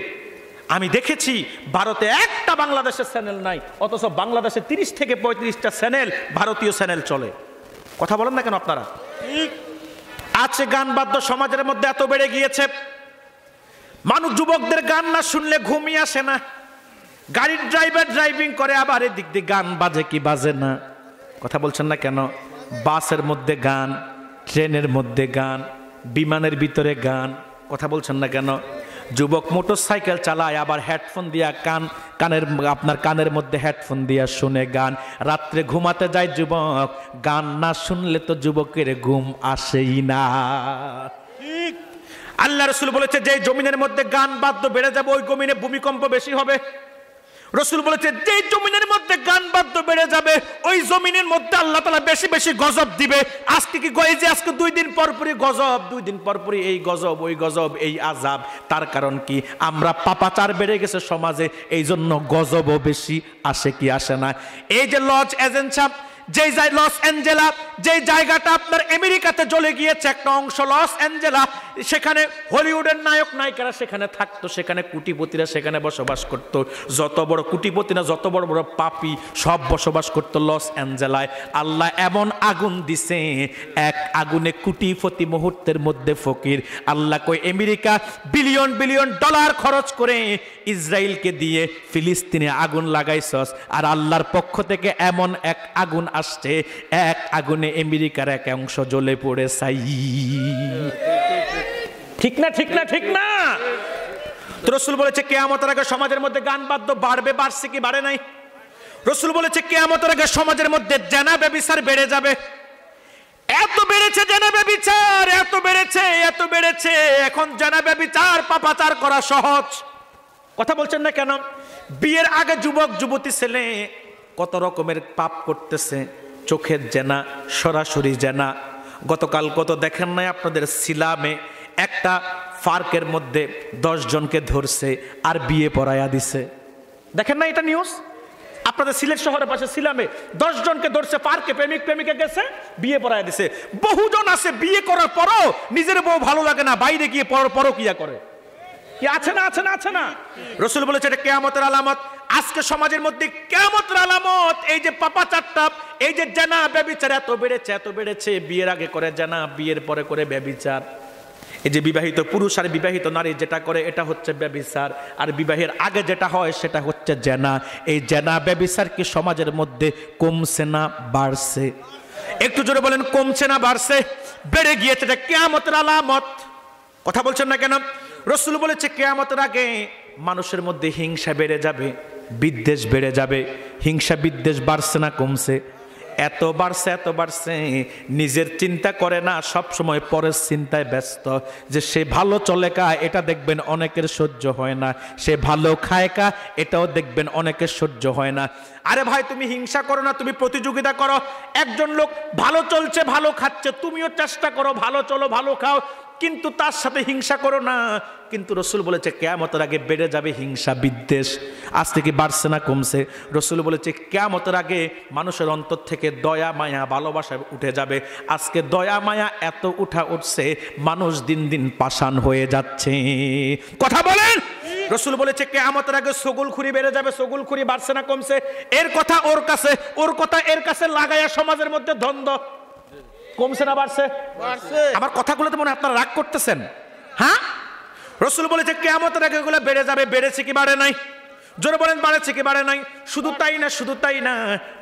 আমি দেখেছি ভারতে একটা বাংলাদেশের চ্যানেল নাই, অথচ বাংলাদেশে 30 থেকে 35টা চ্যানেল ভারতীয় চ্যানেল চলে। কথা বলেন না কেন আপনারা? আছে গান বাদ্য সমাজের মধ্যে এত বেড়ে গিয়েছে, মানুষ যুবকদের গান না শুনলে ঘুমিয়ে আসে না। গাড়ির ড্রাইভার ড্রাইভিং করে, আবার এদিক দিয়ে গান বাজে কি বাজে না? কথা বলছেন না কেন? বাসের মধ্যে গান, ট্রেনের মধ্যে গান, বিমানের ভিতরে গান। কথা বলছেন না কেন? যুবক মোটর সাইকেল চালায়, আবার হেডফোন দিয়া আপনার কানের মধ্যে হেডফোন দিয়া শুনে গান। রাত্রে ঘুমাতে যায় যুবক, গান না শুনলে তো যুবকের ঘুম আসেই না। আল্লাহ রসুল বলেছে যে জমিনের মধ্যে গান বাদ্য বেড়ে যাবে, ওই জমিনে ভূমিকম্প বেশি হবে। রসুল বলেছে যে জমিনের মধ্যে গান বাদ্য বেড়ে যাবে, ওই জমিনের মধ্যে আল্লাহ তাআলা বেশি বেশি গজব দিবে। আজকে কি যে আজকে 2 দিন পর পরই গজব, 2 দিন পর পরই এই গজব, ওই গজব, এই আযাব। তার কারণ কি? আমরা পাপাচার বেড়ে গেছে সমাজে, এই জন্য গজবও বেশি আসে কি আসে না? এই যে লস এজেন্সি, লস অ্যাঞ্জেলা, যে জায়গাটা আপনার আমেরিকাতে জ্বলে গিয়েছে, একটা অংশ লস অ্যাঞ্জেলা, সেখানে হলিউডের নায়ক নায়িকারা সেখানে থাকতো, সেখানে কোটিপতিরা সেখানে বসবাস করতো। যত বড় কোটিপতি না, যত বড় বড় পাপী সব বসবাস করতো লস অ্যাঞ্জেলায়। আল্লাহ এমন আগুন দিছে, এক আগুনে কোটিপতি মুহূর্তের মধ্যে ফকির। আল্লাহ কই আমেরিকা বিলিয়ন বিলিয়ন ডলার খরচ করে ইসরায়েলকে দিয়ে ফিলিস্তিনে আগুন লাগাইছস, আর আল্লাহর পক্ষ থেকে এমন এক আগুন আসছে, এক আগুনে আমেরিকার এক অংশ জ্বলে পড়ে ছাই। ঠিক না? ঠিক না? ঠিক না? রাসূল বলেছে কিয়ামতের আগে সমাজের মধ্যে গান বাদ্য বাড়বে, বাড়ছে কি বাড়ে নাই? রাসূল বলেছে কিয়ামতের আগে সমাজের মধ্যে জেনা ব্যভিচার বেড়ে যাবে। এত বেড়েছে জেনা ব্যভিচার, এত বেড়েছে, এত বেড়েছে, এখন জেনা ব্যভিচার পাপাচার করা সহজ। কথা বলছেন না কেন? বিয়ের আগে যুবক যুবতী ছেলে কত রকমের পাপ করতেছে, চোখের জেনা, সরাসরি জেনা। গতকাল কত দেখেন নাই আপনাদের সিলামে একটা পার্কের মধ্যে 10 জনকে ধরছে আর বিয়ে পড়াইয়া দিছে? দেখেন না এটা নিউজ? আপনাদের সিলেট শহরের পাশে সিলামে 10 জনকে ধরছে পার্কে, প্রেমিক প্রেমিকা গেছে, বিয়ে পড়ায় দিছে। বহুজন আছে বিয়ে করার পরও নিজের বউ ভালো লাগে না, বাইরে গিয়ে পরকিয়া করে। কি আছে না, আছে না, আছে না? রাসূল বলেছে এটা কিয়ামতের আলামত। আজকে সমাজের মধ্যে কিয়ামতের আলামত এই যে পাপাচারটা, এই যে জানা ব্যভিচার এত বেড়েছে, এত বেড়েছে। বিয়ের আগে করে জানা, বিয়ের পরে করে ব্যভিচার। এই যে বিবাহিত পুরুষ আর বিবাহিত নারী যেটা করে এটা হচ্ছে ব্যভিচার, আর বিবাহের আগে যেটা হয় সেটা হচ্ছে জানা। এই জানা ব্যভিচার কি সমাজের মধ্যে কমছে না বাড়ছে? একটু জোরে বলেন, কমছে না বাড়ছে? বেড়ে গিয়েছে। এটা কিয়ামতের আলামত। কথা বলছেন না কেন? রাসূল বলেছে কিয়ামতের আগে মানুষের মধ্যে হিংসা বেড়ে যাবে, বিদ্বেষ বেড়ে যাবে। হিংসা বিদ্বেষ বাড়ছে না কমছে? এত বাড়ছে, এত বাড়ছে, নিজের চিন্তা করে না, সব সময় পরের চিন্তায় ব্যস্ত। যে সে ভালো চলে কা, এটা দেখবেন অনেকের সহ্য হয় না। সে ভালো খায় কা, এটাও দেখবেন অনেকের সহ্য হয় না। আরে ভাই, তুমি হিংসা করো না, তুমি প্রতিযোগিতা করো। একজন লোক ভালো চলছে, ভালো খাচ্ছে, তুমিও চেষ্টা করো ভালো চলো, ভালো খাও, কিন্তু তার সাথে হিংসা করো না। কিন্তু রাসূল বলেছে কিয়ামতের আগে বেড়ে যাবে হিংসা বিদ্বেষ। আজ থেকে বাড়ছে না কমছে? রাসূল বলেছে কিয়ামতের আগে মানুষের অন্তর থেকে দয়া মায়া ভালোবাসা উঠে যাবে। আজকে দয়া মায়া এত উঠছে, মানুষ দিন দিন পাষাণ হয়ে যাচ্ছে। কথা বলেন। রাসূল বলেছে কিয়ামতের আগে ছগলখুরি বেড়ে যাবে। ছগলখুরি বাড়ছে না কমছে? এর কথা ওর কাছে, ওর কথা এর কাছে লাগাইয়া সমাজের মধ্যে দ্বন্দ্ব। কমছে না বাড়ছে? আমার কথাগুলোতে মনে হয় আপনারা রাগ করতেছেন। হ্যাঁ, রাসূল বলেছে কিয়ামতের আগে এগুলো বেড়ে যাবে। বেড়েছে কি বাড়ে নাই? জোরে বলেন, বাড়েছে কি বাড়ে নাই? শুধু তাই না, শুধু তাই না,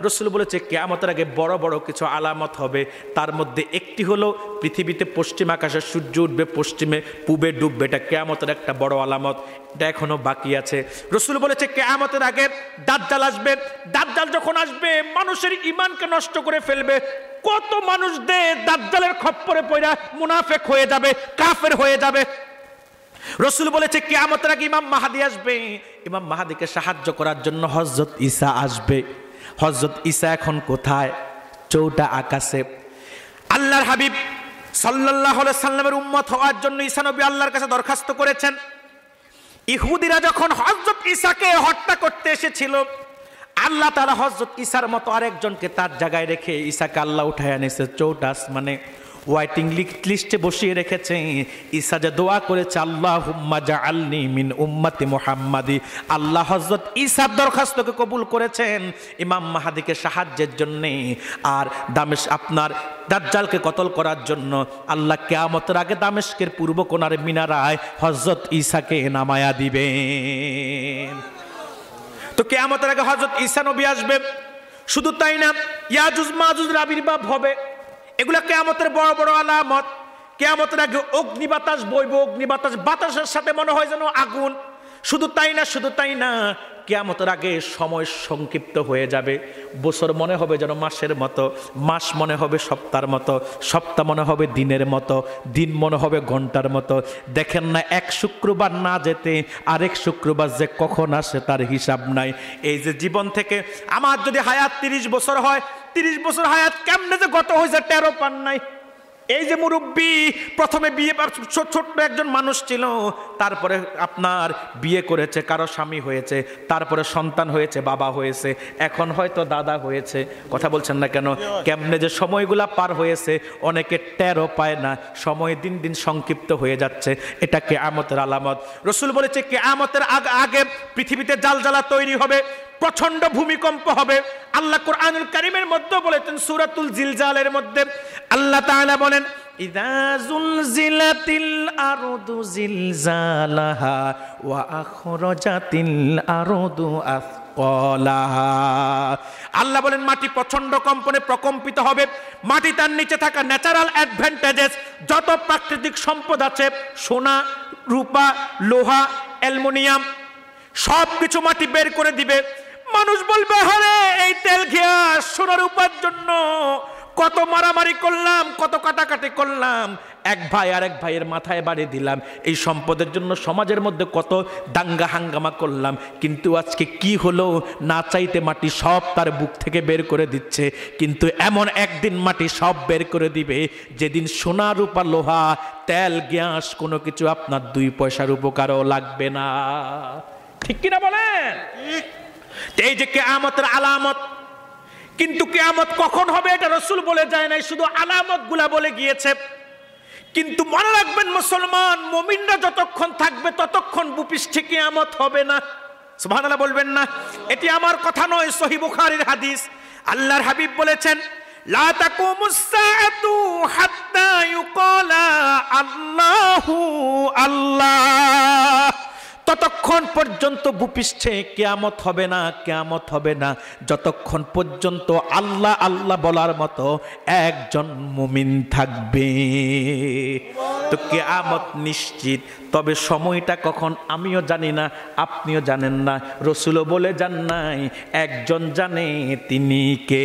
রাসূল বলেছে কিয়ামতের আগে বড় বড় কিছু আলামত হবে। তার মধ্যে একটি হলো পৃথিবীতে পশ্চিম আকাশে সূর্য উঠবে, পশ্চিমে পূবে ডুববে। এটা কিয়ামতের একটা বড় আলামত। এটা এখনো বাকি আছে। রাসূল বলেছে কিয়ামতের আগে দাজ্জাল আসবে। দাজ্জাল যখন আসবে মানুষের ঈমানকে নষ্ট করে ফেলবে। কত মানুষ দাজ্জালের খপ্পরে পড়া মুনাফিক হয়ে যাবে, কাফের হয়ে যাবে। রাসূল বলেছে কিয়ামতের আগে ইমাম মাহদী আসবে। ইমাম মাহদীকে সাহায্য করার জন্য হযরত ঈসা আসবে। হযরত ঈসা এখন কোথায়? চৌটা আকাশে। আল্লাহর হাবিব সাল্লাল্লাহু আলাইহি সাল্লামের উম্মত হওয়ার জন্য ঈসা নবী আল্লাহর কাছে দরখাস্ত করেছেন। ইহুদিরা যখন হযরত ঈসাকে হত্যা করতে এসেছিল, আল্লাহ তাআলা হযরত ঈসার মতো আরেকজনকে তার জায়গায় রেখে ঈসাকে আল্লাহ উঠায় আনেছে চৌটা আসমানে। ওয়াইটিং লিস্টে বসিয়ে রেখেছে। ঈসা যে দোয়া করেছে, আল্লাহুম্মা জাআলনি মিন উম্মতি মুহাম্মাদি, আল্লাহ হযরত ঈসার দরখাস্তকে কবুল করেছেন ইমাম মাহদীকে সাহায্যের জন্য। আর আপনার দাজ্জালকে কতল করার জন্য আল্লাহ কিয়ামতের আগে দামেস্কের পূর্ব কোণার মিনারায় হযরত ঈসাকে নামায়া দিবেন। তো কিয়ামতের আগে হযরত ঈসা নবী আসবে। শুধু তাই না, ইয়াজুজ মাজুজের আবির্ভাব হবে। এগুলা কিয়ামতের বড় বড় আলামত। কিয়ামতের আগে অগ্নি বাতাস বইবে। অগ্নি বাতাস, বাতাসের সাথে মনে হয় যেন আগুন। শুধু তাই না, শুধু তাই না, কিয়ামতের আগে সময় সংক্ষিপ্ত হয়ে যাবে। বছর মনে হবে যেন মাসের মতো, মাস মনে হবে সপ্তাহের মতো, সপ্তাহ মনে হবে দিনের মতো, দিন মনে হবে ঘন্টার মতো। দেখেন না, এক শুক্রবার না যেতে আরেক শুক্রবার যে কখন আসে তার হিসাব নাই। এই যে জীবন থেকে আমার যদি হায়াত 30 বছর হয়, 30 বছর হায়াত কেমনে যে গত হয়েছে টেরো পান নাই। এই যে মুরব্বী প্রথমে বিয়ে, ছোট্ট একজন মানুষ ছিল, তারপরে আপনার বিয়ে করেছে, কারো স্বামী হয়েছে, তারপরে সন্তান হয়েছে, বাবা হয়েছে, এখন হয়তো দাদা হয়েছে। কথা বলছেন না কেন? কেমনে যে সময়গুলা পার হয়েছে অনেকে টেরও পায় না। সময় দিন দিন সংক্ষিপ্ত হয়ে যাচ্ছে। এটা কিয়ামতের আলামত। রাসূল বলেছে কিয়ামতের আগে পৃথিবীতে জালজালা তৈরি হবে, প্রচন্ড ভূমিকম্প হবে। আল্লাহ কোরআনুল কারীমের মধ্যে বলেছেন, সূরাতুল জিলজালের মধ্যে আল্লাহ তাআলা বলেন, ইযা যুলজিলাতিল আরদু জিলজালাহা ওয়া আখরাজাতিল আরদু আথকালাহা। আল্লাহ বলেন মাটি প্রচন্ড কম্পনে প্রকম্পিত হবে। মাটি তার নিচে থাকা ন্যাচারাল অ্যাডভান্টেজেস, যত প্রাকৃতিক সম্পদ আছে, সোনা, রূপা, লোহা, অ্যালুমিনিয়াম, সব কিছু মাটি বের করে দিবে। মানুষ বলবে, আরে এই তেল গ্যাস সোনার রূপার জন্য কত মারামারি করলাম, কত কাটাকাটি করলাম, এক ভাই আরেক ভাইয়ের মাথায় বাড়ি দিলাম, এই সম্পদের জন্য সমাজের মধ্যে কত দাঙ্গা হাঙ্গামা করলাম, কিন্তু আজকে কি হলো? না চাইতে মাটি সব তার বুক থেকে বের করে দিচ্ছে। কিন্তু এমন একদিন মাটি সব বের করে দিবে যেদিন সোনা রূপা লোহা তেল গ্যাস কোনো কিছু আপনার 2 পয়সার উপকারও লাগবে না। ঠিক কিনা বলেন? এই যে কিয়ামতের আলামত, কিন্তু কিয়ামত কখন হবে এটা রাসূল বলে যায় নাই, শুধু আলামতগুলা বলে গিয়েছে। কিন্তু মনে রাখবেন মুসলমান, মুমিনরা যতক্ষণ থাকবে ততক্ষণ ভূপৃষ্ঠে কিয়ামত হবে না। সুবহানাল্লাহ বলবেন না? এটি আমার কথা নয়, সহিহ বুখারীর হাদিস। আল্লাহর হাবিব বলেছেন, লা তাকুমুস সাআতু হাত্তা ইউকালা আল্লাহু আল্লাহ। ততক্ষণ পর্যন্ত ভূপৃষ্ঠে কিয়ামত হবে না, কিয়ামত হবে না যতক্ষণ পর্যন্ত আল্লাহ আল্লাহ বলার মতো একজন মুমিন থাকবে। তো কিয়ামত নিশ্চিত, তবে সময়টা কখন আমিও জানি না, আপনিও জানেন না, রাসূলও বলে যান নাই, একজন জানে, তিনি কে?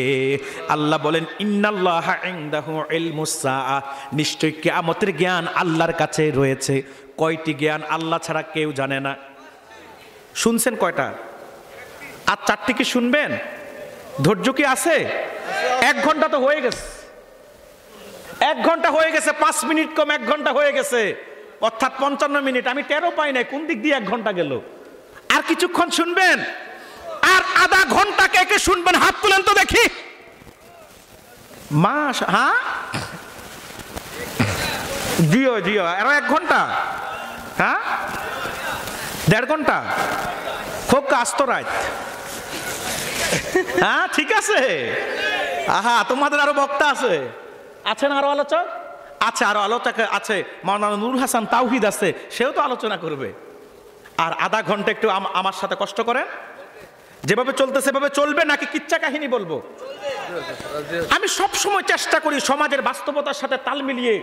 আল্লাহ বলেন, ইন্নাল্লাহা ইনদাহু ইলমুস সাআ, নিশ্চয়ই কিয়ামতের জ্ঞান আল্লাহর কাছে রয়েছে। কয়টি জ্ঞান? আল্লাহ ছাড়া কেউ জানে না। শুনছেন কয়টা? আর 4টি কি শুনবেন? ধৈর্য কি আছে? 1 ঘন্টা তো হয়ে গেছে, 1 ঘন্টা হয়ে গেছে, 5 মিনিট কম 1 ঘন্টা হয়ে গেছে, অর্থাৎ 55 মিনিট। আমি টেরও পাই নাই কোন দিক দিয়ে 1 ঘন্টা গেল। আর কিছুক্ষণ শুনবেন? আর আধা ঘন্টা কে কে শুনবেন? হাত তুলেন তো দেখি। মাস, হ্যাঁ জিও জিও, আরো 1 ঘন্টা, হ্যাঁ 1.5 ঘন্টা, খুব কাস্ত রাত। হ্যাঁ ঠিক আছে। আহা, তোমাদের আরো বক্তা আছে, আছেন আরো আলোচক আছে, আরো আলোচক আছে, মাওলানা নুরুল হাসান তাওহীদ আছে, সেও তো আলোচনা করবে। আর আধা ঘন্টা একটু আমার সাথে কষ্ট করেন, যেভাবে চলতে সেভাবে চলবে নাকি কিচ্ছা কাহিনী বলবো? আমি সব সময় চেষ্টা করি সমাজের বাস্তবতার সাথে তাল মিলিয়ে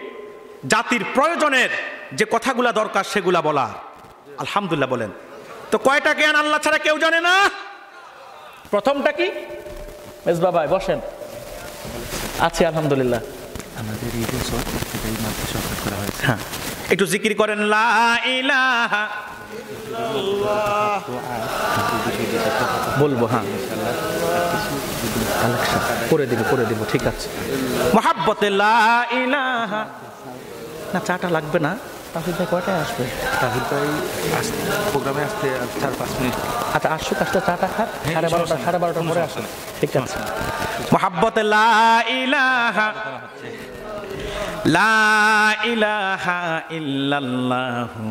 জাতির প্রয়োজনের যে কথাগুলা দরকার সেগুলা বলা। আলহামদুলিল্লাহ বলেন তো। কয়টা জ্ঞান আল্লাহ ছাড়া কেউ জানে না? প্রথমটা কি? মেজবা ভাই বসেন। আছি আলহামদুলিল্লাহ। আমাদের ঈদুল ফিতর এই মাসে শপথ করা হয়েছে। হ্যাঁ, একটু জিকির করেন, লা ইলাহা বলবো। হ্যাঁ করে দিব ঠিক আছে। মুহাব্বতে লা ইলাহা। না চাটা লাগবে না, তাহিদ ভাই কয়টায় আসবে? তাহিদ ভাই প্রোগ্রামে আসতে 4-5 মিনিট। আচ্ছা আসুক, আসতে চাটা খাক, 12:30 পরে আসুন, ঠিক আছে। মুহাব্বতে লা ইলাহা লা ইলাহা ইল্লাল্লাহু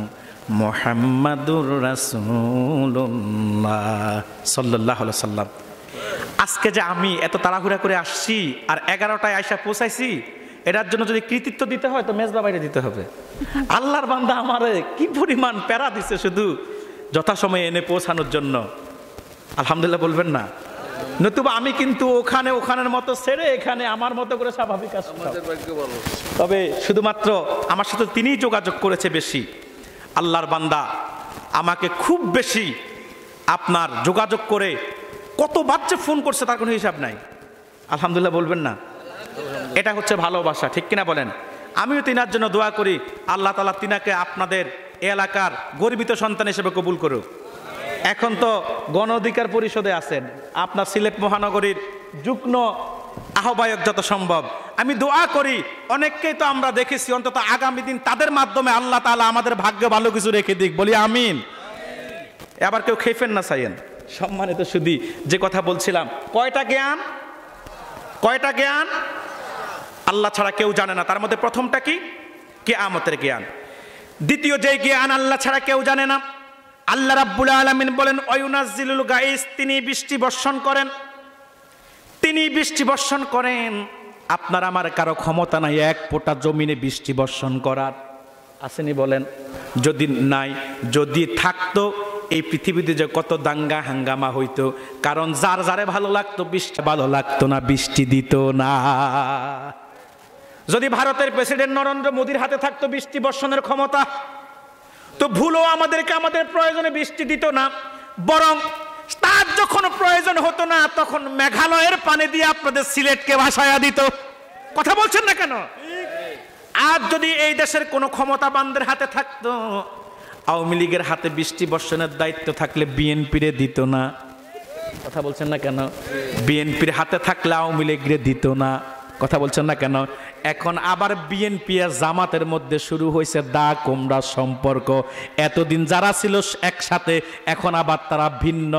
মুহাম্মাদুর রাসূলুল্লাহ সাল্লাল্লাহু আলাইহি ওয়াসাল্লাম। আজকে যে আমি এত তাড়াহুড়া করে আসছি আর 11টায় আইসা পৌঁছাইছি, এটার জন্য যদি কৃতিত্ব দিতে হয় তো মেজবা বাইরে দিতে হবে। আল্লাহর বান্দা আমারে কি পরিমাণ প্যারা দিছে শুধু যথাসময়ে এনে পৌঁছানোর জন্য। আলহামদুলিল্লাহ বলবেন না? নতুবা আমি কিন্তু ওখানের মতো ছেড়ে এখানে আমার মতো করে স্বাভাবিক আসতাম। তবে শুধুমাত্র আমার সাথে তিনিই যোগাযোগ করেছে বেশি। আল্লাহর বান্দা আমাকে খুব বেশি আপনার যোগাযোগ করে কত বাচ্চা ফোন করছে তার কোনো হিসাব নাই। আলহামদুলিল্লাহ বলবেন না? এটা হচ্ছে ভালোবাসা, ঠিক কিনা বলেন? আমিও তিনার জন্য দোয়া করি, আল্লাহ তাআলা তিনাকে আপনাদের এলাকার গর্বিত সন্তান হিসেবে কবুল করুক। এখন তো গণ অধিকার পরিষদে আছেন, আপনার সিলেট মহানগরীর যুগ্ম আহ্বায়ক যত সম্ভব। আমি দোয়া করি, অনেককেই তো আমরা দেখেছি, অন্তত আগামী দিন তাদের মাধ্যমে আল্লাহ তাআলা আমাদের ভাগ্যে ভালো কিছু রেখে দিক, বলি আমিন। আবার কেউ খেফেন না চাইয়েন। সম্মানিত সুধী, যে কথা বলছিলাম, কয়টা জ্ঞান? কয়টা জ্ঞান আল্লাহ ছাড়া কেউ জানে না? তার মধ্যে প্রথমটা কি? কিয়ামতের জ্ঞান। দ্বিতীয় যে জ্ঞান আল্লাহ ছাড়া কেউ জানে না, আল্লাহ রাব্বুল আলামিন বলেন ওয়ায়ুনাজ্জিলুল গাইস, তিনি বৃষ্টি বর্ষণ করেন। তিনি বৃষ্টি বর্ষণ করেন। আপনার আমার কারো ক্ষমতা নাই এক ফোঁটা জমিনে বৃষ্টি বর্ষণ করার। আসেনি বলেন? যদি নাই, যদি থাকতো এই পৃথিবীতে যে কত দাঙ্গা হাঙ্গামা হইতো, কারণ যার যারে ভালো লাগতো বৃষ্টি ভালো লাগতো না, বৃষ্টি দিত না। যদি ভারতের প্রেসিডেন্ট নরেন্দ্র মোদীর হাতে থাকতো বৃষ্টি বর্ষণের ক্ষমতা, তো ভুলও আমাদেরকে আমাদের প্রয়োজনে বৃষ্টি দিত না, বরং তার যখন প্রয়োজন হতো না তখন মেঘালয়ের পানি দিয়ে আপনাদের সিলেটকে ভাসায়া দিত। কথা বলছেন না কেন? আর যদি এই দেশের কোনো ক্ষমতাবানদের হাতে থাকতো, আওয়ামী লীগের হাতে বৃষ্টি বর্ষণের দায়িত্ব থাকলে বিএনপিরে দিত না। কথা বলছেন না কেন? বিএনপির হাতে থাকলে আওয়ামী লীগরে দিত না। কথা বলছেন না কেন? এখন আবার বিএনপি আর জামাতের মধ্যে শুরু হয়েছে দা কোমড়া সম্পর্ক। এতদিন যারা ছিল একসাথে, এখন আবার তারা ভিন্ন।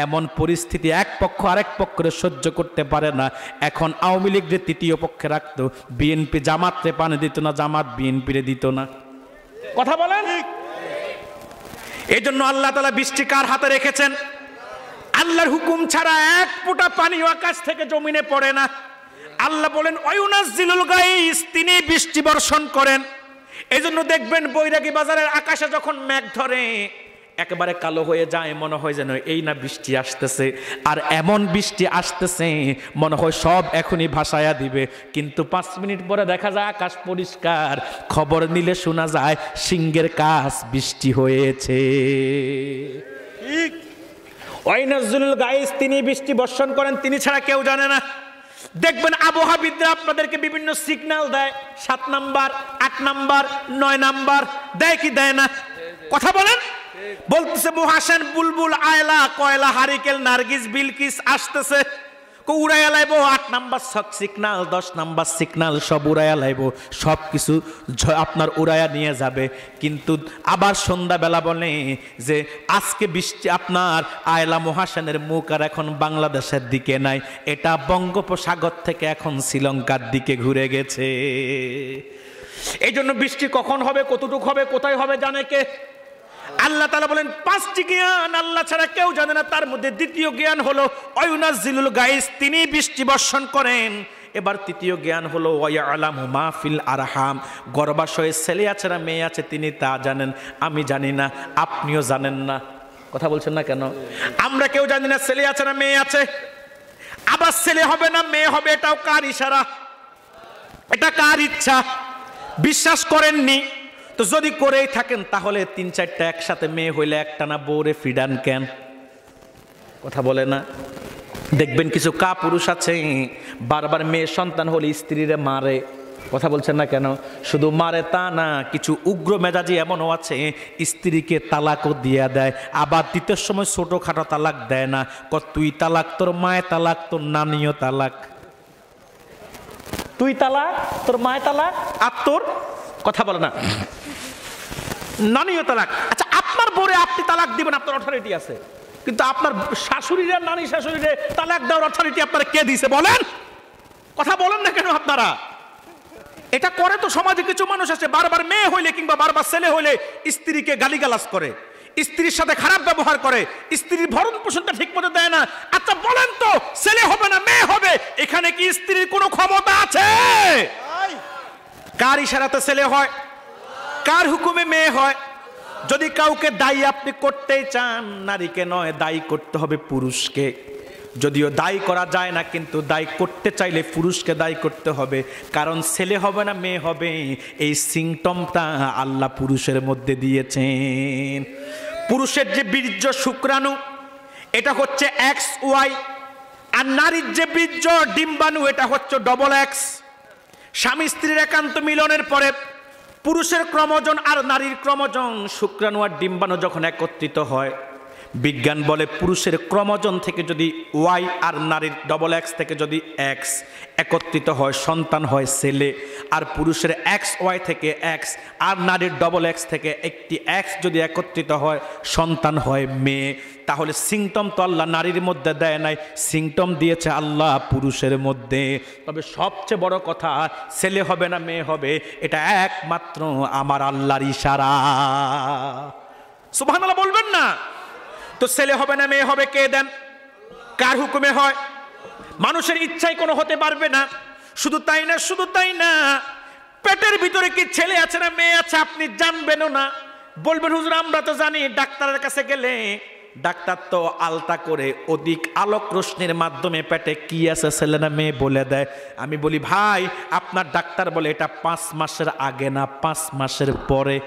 এমন পরিস্থিতি, এক পক্ষ আরেক পক্ষরে সহ্য করতে পারে না। এখন আওয়ামী লীগ যে তৃতীয় পক্ষে রাখতো, বিএনপি জামাতরে পানি দিত না, জামাত বিএনপিরে দিত না। কথা বলেন। এই জন্য আল্লাহ তাআলা বৃষ্টি কার হাতে রেখেছেন? আল্লাহর হুকুম ছাড়া এক ফোঁটা পানি আকাশ থেকে জমিনে পড়ে না। আল্লাহ বলেন ওয়ায়ুনাজ্জিলুল গাইস, তিনি বৃষ্টি বর্ষণ করেন। এই জন্য দেখবেন বৈরাগী বাজারের আকাশে যখন মেঘ ধরে একেবারে কালো হয়ে যায়, মনে হয় যেন এই না বৃষ্টি আসতেছে। আর এমন বৃষ্টি আসতেছে মনে হয় সব এখনই ভাসায়া দিবে, কিন্তু 5 মিনিট পরে দেখা যায় আকাশ পরিষ্কার। খবর নিলে শোনা যায় সিংহের কাজ বৃষ্টি হয়েছে। ওয়ায়ুনাজ্জিলুল গাইস, তিনি বৃষ্টি বর্ষণ করেন, তিনি ছাড়া কেউ জানে না। দেখবেন আবহাওয়াবিদরা আপনাদেরকে বিভিন্ন সিগন্যাল দেয়, 7 নাম্বার, 8 নাম্বার, 9 নাম্বার দেয় কি দেয় না? কথা বলেন। বলতেছে মহাসেন, বুলবুল, আয়লা, কয়লা, হারিকেল, নার্গিস, বিলকিস আসতেছে, উড়াইয়া লাইব 8 নাম্বার সিগন্যাল, 10 নাম্বার সিগন্যাল, সব উড়াইয়া লাইব, সব কিছু আপনার উড়াইয়া নিয়ে যাবে। কিন্তু আবার সন্ধ্যাবেলা বলে যে আজকে বৃষ্টি, আপনার আয়লা মহাসেনের মুখ আর এখন বাংলাদেশের দিকে নাই, এটা বঙ্গোপসাগর থেকে এখন শ্রীলঙ্কার দিকে ঘুরে গেছে। এই জন্য বৃষ্টি কখন হবে, কতটুক হবে, কোথায় হবে জানে কে? আল্লাহ তাআলা বলেন 5টি জ্ঞান আল্লাহ ছাড়া কেউ জানে না। তার মধ্যে দ্বিতীয় জ্ঞান হলো ওয়ায়ুনাজ্জিলুল গাইস, তিনি বৃষ্টি বর্ষণ করেন। এবার তৃতীয় জ্ঞান হলো ওয়ায়ালামু মা ফিল আরহাম, গর্ভাশয়ে ছেলে আছে না মেয়ে আছে তিনি তা জানেন, আমি জানি না, আপনিও জানেন না। কথা বলছেন না কেন? আমরা কেউ জানি না ছেলে আছে না মেয়ে আছে। আবার ছেলে হবে না মেয়ে হবে, এটাও কার ইশারা? এটা কার ইচ্ছা? বিশ্বাস করেননি তো যদি করেই থাকেন তাহলে 3-4টা একসাথে মেয়ে হইলে একটা না বউরে ফিডান কেন? কথা বলে না। দেখবেন কিছু কাপুরুষ আছে বারবার মেয়ে সন্তান হলে স্ত্রীরে মারে। কথা বলছেন না কেন? শুধু মারে তা না, কিছু উগ্র মেজাজি এমনও আছে স্ত্রীকে তালাকও দিয়া দেয়। আবার দ্বিতীয় সময় ছোটখাটো তালাক দেয় না, তুই তালাক, তোর মায় তালাক, তোর নানিও তালাক। তুই তালাক, তোর মায় তালাক, আর তোর কথা বলে না নানিও তালাক। আচ্ছা, আপনার বউরে আপনি তালাক দিবেন, আপনার অথরিটি আছে, কিন্তু আপনার শাশুড়িরা, নানি শাশুড়িরে তালাক দেওয়ার অথরিটি আপনারা কে দিছে বলেন? কথা বলেন না কেন আপনারা? এটা করে তো সমাজে কিছু মানুষ আছে, বারবার মেয়ে হইলে কিংবা বারবার ছেলে হইলে স্ত্রীকে গালিগালাজ করে, স্ত্রীর সাথে খারাপ ব্যবহার করে, স্ত্রীর ভরণ পোষণটা ঠিক মতো দেয় না। আচ্ছা বলেন তো, ছেলে হবে না মেয়ে হবে, এখানে কি স্ত্রীর কোনো ক্ষমতা আছে? কার ইশারাতে ছেলে হয়? কার হুকুমে মেয়ে হয়? যদি কাউকে দায়ী আপনি করতেই চান, নারীকে নয়, দায়ী করতে হবে পুরুষকে। যদিও দায়ী করা যায় না, কিন্তু দায়ী করতে চাইলে পুরুষকে দায়ী করতে হবে। কারণ ছেলে হবে না মেয়ে হবে, এই সিমটমটা আল্লাহ পুরুষের মধ্যে দিয়েছেন। পুরুষের যে বীর্য শুক্রাণু, এটা হচ্ছে XY, আর নারীর যে বীর্য ডিম্বাণু, এটা হচ্ছে XX। স্বামী স্ত্রীর একান্ত মিলনের পরে পুরুষের ক্রোমোজোম আর নারীর ক্রোমোজোম, শুক্রাণু আর ডিম্বাণু যখন একত্রিত হয়, বিজ্ঞান বলে পুরুষের ক্রোমোজোম থেকে যদি Y আর নারীর XX থেকে যদি X একত্রিত হয়, সন্তান হয় ছেলে। আর পুরুষের XY থেকে X আর নারীর XX থেকে একটি X যদি একত্রিত হয়, সন্তান হয় মেয়ে। তাহলে সিমটম তো আল্লাহ নারীর মধ্যে দেয় নাই, সিমটম দিয়েছে আল্লাহ পুরুষের মধ্যে। তবে সবচেয়ে বড় কথা, ছেলে হবে না মেয়ে হবে, এটা একমাত্র আমার আল্লাহর ইশারা। সুবহানাল্লাহ বলবেন না? তো ছেলে হবে না মেয়ে হবে কে দেন? কার হুকুমে হয়? মানুষের ইচ্ছাই কোনো হতে পারবে না। শুধু তাই না, শুধু তাই না, পেটের ভিতরে কি ছেলে আছে না মেয়ে আছে আপনি জানবেনও না। বলবেন হুজুর আমরা তো জানি, ডাক্তারের কাছে গেলে ডাক্তার তো আলতা করে অধিক আলোক রশ্মির মাধ্যমে পেটে কি আছে ছেলে না মেয়ে বলে দেয়। আমি বলি ভাই, আপনার ডাক্তার বলে এটা 5 মাসের আগে না 5 মাসের পরে।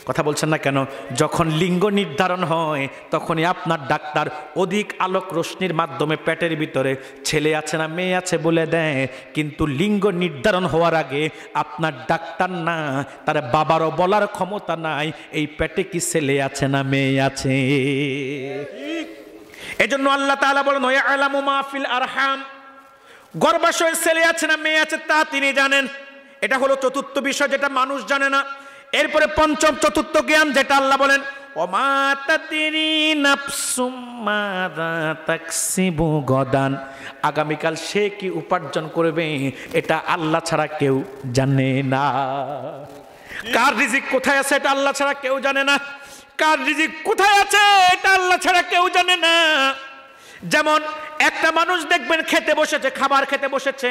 কথা বলছেন না কেন? যখন লিঙ্গ নির্ধারণ হয় তখনই আপনার ডাক্তার অধিক আলোক রশ্মির মাধ্যমে পেটের ভিতরে ছেলে আছে না মেয়ে আছে বলে দেয়। কিন্তু লিঙ্গ নির্ধারণ হওয়ার আগে আপনার ডাক্তার না, তার বাবারও বলার ক্ষমতা নাই এই পেটে কি ছেলে আছে না মেয়ে আছে। এজন্য আল্লাহ তাআলা বলেন ওয়ায়ালামু মা ফিল আরহাম গর্ভাশয়ে ছেলে আছে না মেয়ে আছে তা তিনি জানেন। এটা হলো চতুর্থ বিষয় যেটা মানুষ জানে না। এরপরে পঞ্চম চতুর্থ জ্ঞান যেটা আল্লাহ বলেন ওমা তাদরি নাফসুম মাযা তাকসিবু গাদান, আগামীকাল সে কি উপার্জন করবে এটা আল্লাহ ছাড়া কেউ জানে না। কার রিজিক কোথায় আছে এটা আল্লাহ ছাড়া কেউ জানে না। কার রিজিক কোথায় আছে এটা আল্লাহ ছাড়া কেউ জানে না। যেমন একটা মানুষ দেখবেন খেতে বসেছে, খাবার খেতে বসেছে,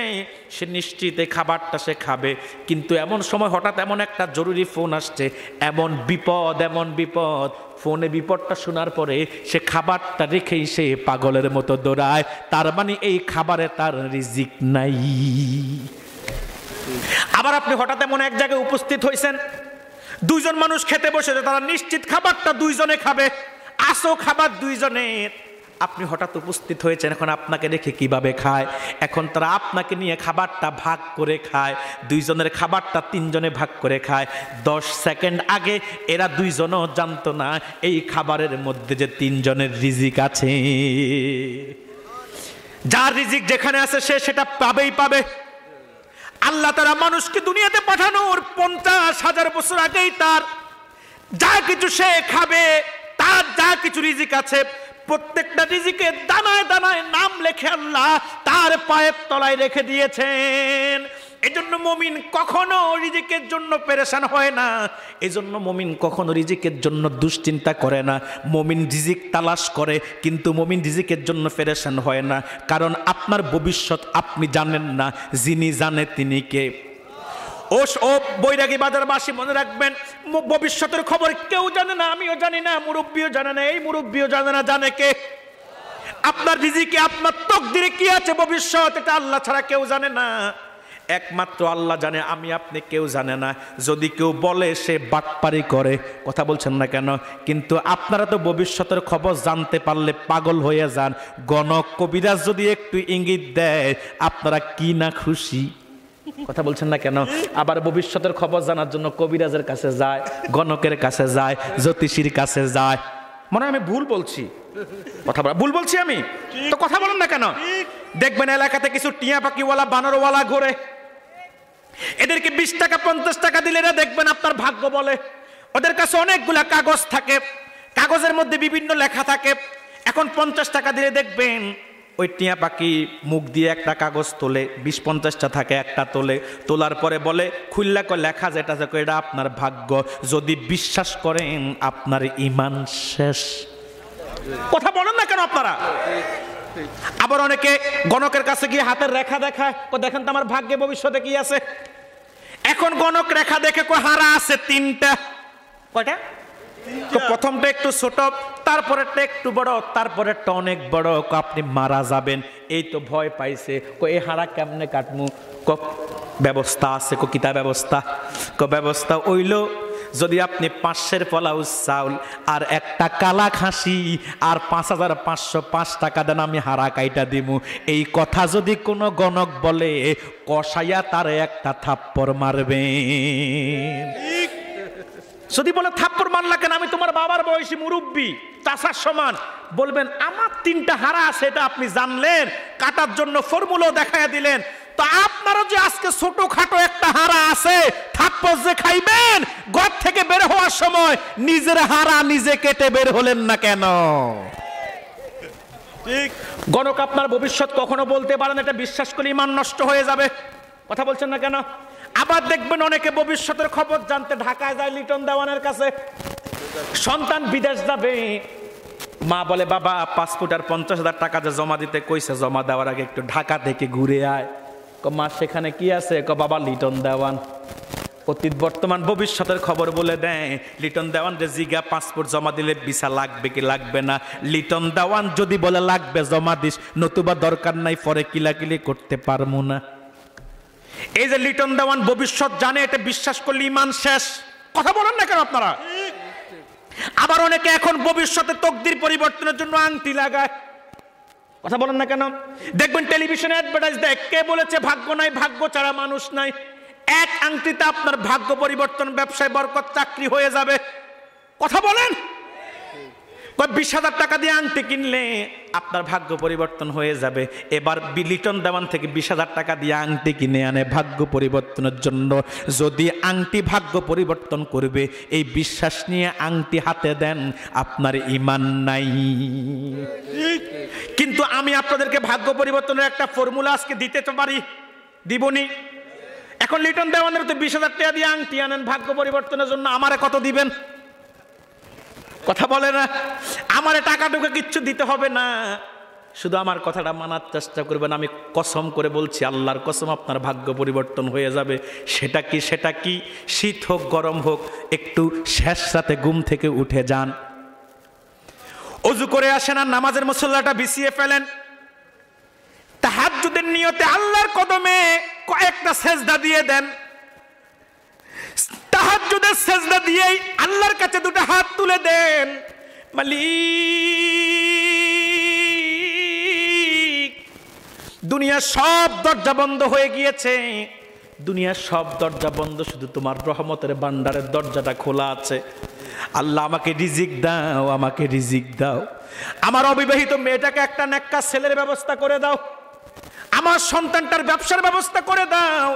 সে নিশ্চিত এই খাবারটা সে খাবে, কিন্তু এমন সময় হঠাৎ এমন একটা জরুরি ফোন আসছে, এমন বিপদ, ফোনে বিপদটা শোনার পরে সে খাবারটা রেখেই সে পাগলের মতো দৌড়ায়। তার মানে এই খাবারে তার রিজিক নাই। আবার আপনি হঠাৎ এমন এক জায়গায় উপস্থিত হয়েছেন, দুইজন মানুষ খেতে বসেছে, তারা নিশ্চিত খাবারটা দুইজনে খাবে, আসো খাবার দুইজনের। আপনি হঠাৎ উপস্থিত হয়েছেন, এখন আপনাকে রেখে কিভাবে খায়? এখন তারা আপনাকে নিয়ে খাবারটা ভাগ করে খায়, দুইজনের খাবারটা তিনজনে ভাগ করে খায়। 10 সেকেন্ড আগে এরা দুইজনও জানতো না এই খাবারের মধ্যে যে তিনজনের রিজিক আছে। যার রিজিক যেখানে আছে সে সেটা পাবেই পাবে। আল্লাহ তাআলা মানুষকে দুনিয়াতে পাঠানোর 50,000 বছর আগেই তার যা কিছু সে খাবে, তার যা কিছু রিজিক আছে, প্রত্যেকটা রিজিকের দানায় দানায় নাম লেখে আল্লাহ তার পায়ের তলায় রেখে দিয়েছেন। এজন্য মুমিন কখনো রিজিকের জন্য পেরেশান হয় না, এজন্য মুমিন কখনো রিজিকের জন্য দুশ্চিন্তা করে না। মুমিন রিজিক তালাশ করে, কিন্তু মুমিন রিজিকের জন্য পেরেশান হয় না, কারণ আপনার ভবিষ্যৎ আপনি জানেন না, যিনি জানে তিনি কে। ও বৈরাগী বাজারবাসী মনে রাখবেন, ভবিষ্যতের খবর কেউ জানে না, আমিও জানি না, মুরব্বিও জানে না, এই মুরব্বিও জানে না, জানে কে? আপনার রিজিকে আপনার তকদিরে কি আছে ভবিষ্যৎ, এটা আল্লাহ ছাড়া কেউ জানে না, একমাত্র আল্লাহ জানে, আমি আপনি কেউ জানে না। যদি কেউ বলে সে বাটপারি করে, কথা বলছেন না কেন? কিন্তু আপনারা তো ভবিষ্যতের খবর জানতে পারলে পাগল হয়ে যান। গণক কবিরাজ যদি একটু ইঙ্গিত দেয় আপনারা কি না খুশি, কথা বলছেন না কেন? আবার ভবিষ্যতের খবর জানার জন্য কবিরাজের কাছে যায়, গণকের কাছে যায়, জ্যোতিষীর কাছে যায়। মনে হয় আমি ভুল বলছি, কথা ভুল বলছি আমি তো, কথা বলেন না কেন? দেখবেন এলাকাতে কিছু টিয়া পাখিওয়ালা বানরওয়ালা ঘোরে, এদেরকে 20 টাকা 50 টাকা দিলে এরা দেখবেন আপনার ভাগ্য বলে। ওদের কাছে অনেকগুলা কাগজ থাকে, কাগজের মধ্যে বিভিন্ন লেখা থাকে। এখন 50 টাকা দিলে দেখবেন ওই টিয়া পাখি মুখ দিয়ে একটা কাগজ তোলে, 20-50টা থাকে, একটা তোলার পরে বলে খুললা কয় লেখা যেটা আছে এটা আপনার ভাগ্য, যদি বিশ্বাস করেন আপনার ঈমান শেষ। কথা বলেন না কেন আপনারা? আবার অনেকে গণকের কাছে গিয়ে হাতের রেখা দেখায়, দেখেন তো আমার ভাগ্যে ভবিষ্যতে কি আছে। এখন গণক রেখা দেখে কয় হারা আছে 3টা। কয়টা? প্রথমটা একটু ছোট, তারপরেরটা একটু বড়, তারপরেরটা অনেক বড়। আপনি মারা যাবেন, এই তো ভয় পাইছে। এই হারা কেমনে কাটমু? ব্যবস্থা আছে। কিতা ব্যবস্থা? ব্যবস্থা হইল যদি আপনি 500 পোলাও চাউল আর একটা কালা খাসি আর 5505 টাকা দেন আমি হারা কাইটা দিমু। এই কথা যদি কোনো গণক বলে কষাইয়া তারে একটা থাপ্পড় মারবে। যদি বলে থাপ্পড় মারলা কেন, আমি তোমার বাবার বয়সী মুরব্বী, চাচার সমান, বলবেন আমার 3টা হারা আছে, এটা আপনি জানলেন, কাটার জন্য ফর্মুলাও দেখাইয়া দিলেন, তো আপনারও যে আজকে ছোটখাটো একটা হারা আছে, থাপ্পড় যে খাইবেন, ঘর থেকে বের হওয়ার সময় নিজের হারা নিজে কেটে বের হলেন না কেন? ঠিক। গণক আপনার ভবিষ্যৎ কখনো বলতে পারেন, এটা বিশ্বাস করলে ঈমান নষ্ট হয়ে যাবে। কথা বলছেন না কেন? আবার দেখবেন অনেকে ভবিষ্যতের খবর জানতে ঢাকায় যায় লিটন দেওয়ানের কাছে। সন্তান বিদেশ যাবে, মা বলে বাবা পাসপোর্ট আর 50,000 টাকা যে জমা দিতে কইছে, জমা দেওয়ার আগে একটু ঢাকা থেকে ঘুরে আয়। মা সেখানে কি আছে? বাবা লিটন দেওয়ান। অতীত বর্তমান ভবিষ্যতের খবর বলে দেয়। লিটন দেওয়ান যে জিগা পাসপোর্ট জমা দিলে ভিসা লাগবে কি লাগবে না, লিটন দেওয়ান যদি বলে লাগবে জমা দিস, নতুবা দরকার নাই, পরে কিলাকিলি করতে পারবো না। এই যে লিটন দেওয়ান ভবিষ্যৎ জানে, এটা বিশ্বাস করলে ঈমান শেষ। কথা বলেন না কেন আপনারা? আবার অনেকে এখন ভবিষ্যতে তকদির পরিবর্তনের জন্য আংটি লাগায়। কথা বলেন না কেন? দেখবেন টেলিভিশনে অ্যাডভার্টাইজ দেয়, কে বলেছে ভাগ্য নাই, ভাগ্য ছাড়া মানুষ নাই। এক আংটিতে আপনার ভাগ্য পরিবর্তন, ব্যবসায় বরকত, চাকরি হয়ে যাবে। কথা বলেন। 20,000 টাকা দিয়ে আংটি কিনলে আপনার ভাগ্য পরিবর্তন হয়ে যাবে। এবার লিটন দেওয়ান থেকে 20,000 টাকা দিয়ে আংটি কিনে আনে ভাগ্য পরিবর্তনের জন্য। যদি আংটি ভাগ্য পরিবর্তন করবে এই বিশ্বাস নিয়ে আংটি হাতে দেন, আপনার ঈমান নাই। কিন্তু আমি আপনাদেরকে ভাগ্য পরিবর্তনের একটা ফর্মুলা আজকে দিতে তো পারি, দিবনি। এখন লিটন দেওয়ানের তো 20,000 টাকা দিয়ে আংটি আনেন ভাগ্য পরিবর্তনের জন্য, আমারে কত দিবেন? কথা বলে না। আমারে টাকা টুকা কিচ্ছু দিতে হবে না, শুধু আমার কথাটা মানার চেষ্টা করবেন। আমি কসম করে বলছি, আল্লাহর কসম, আপনার ভাগ্য পরিবর্তন হয়ে যাবে। সেটা কি? সেটা কি? শীত হোক গরম হোক, একটু শেষ রাতে ঘুম থেকে উঠে যান, অজু করে আসেন আর নামাজের মুসল্লাটা বিছিয়ে ফেলেন, তাহাজ্জুদের নিয়তে আল্লাহর কদমে কয়েকটা সেজদা দিয়ে দেন। তাহাজ্জুদের সেজদা দিয়েই আল্লাহর কাছে দুটো হাত তুলে দেন, মালিক দুনিয়ার সব দরজা বন্ধ হয়ে গিয়েছে, দুনিয়ার সব দরজা বন্ধ, শুধু তোমার রহমতের ভান্ডারের দরজাটা খোলা আছে। আল্লাহ আমাকে রিজিক দাও, আমাকে রিজিক দাও। আমার অবিবাহিত মেয়েটাকে একটা নেককার ছেলের ব্যবস্থা করে দাও, আমার সন্তানটার ব্যবসার ব্যবস্থা করে দাও।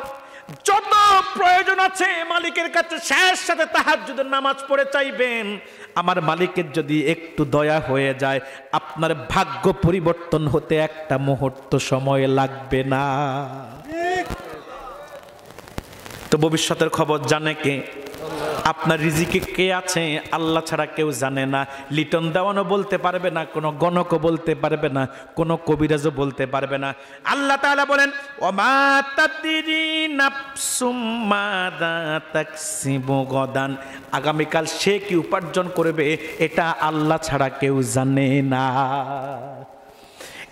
যত প্রয়োজন আছে মালিকের কাছে শেষ সাথে তাহাজ্জুদের নামাজ পড়ে চাইবেন। আমার মালিকের যদি একটু দয়া হয়ে যায়, আপনার ভাগ্য পরিবর্তন হতে একটা মুহূর্ত সময় লাগবে না। তো ভবিষ্যতের খবর জানে কে? আপনার রিজিকে কে আছে? আল্লাহ ছাড়া কেউ জানে না। লিটন দেওয়ানও বলতে পারবে না, কোনো গণকও বলতে পারবে না, কোনো কবিরাজও বলতে পারবে না। আল্লাহ তাআলা বলেন, ওমা তাদরি নাফসুম মাযা তাকসিবু গাদান, আগামীকাল সে কি উপার্জন করবে এটা আল্লাহ ছাড়া কেউ জানে না।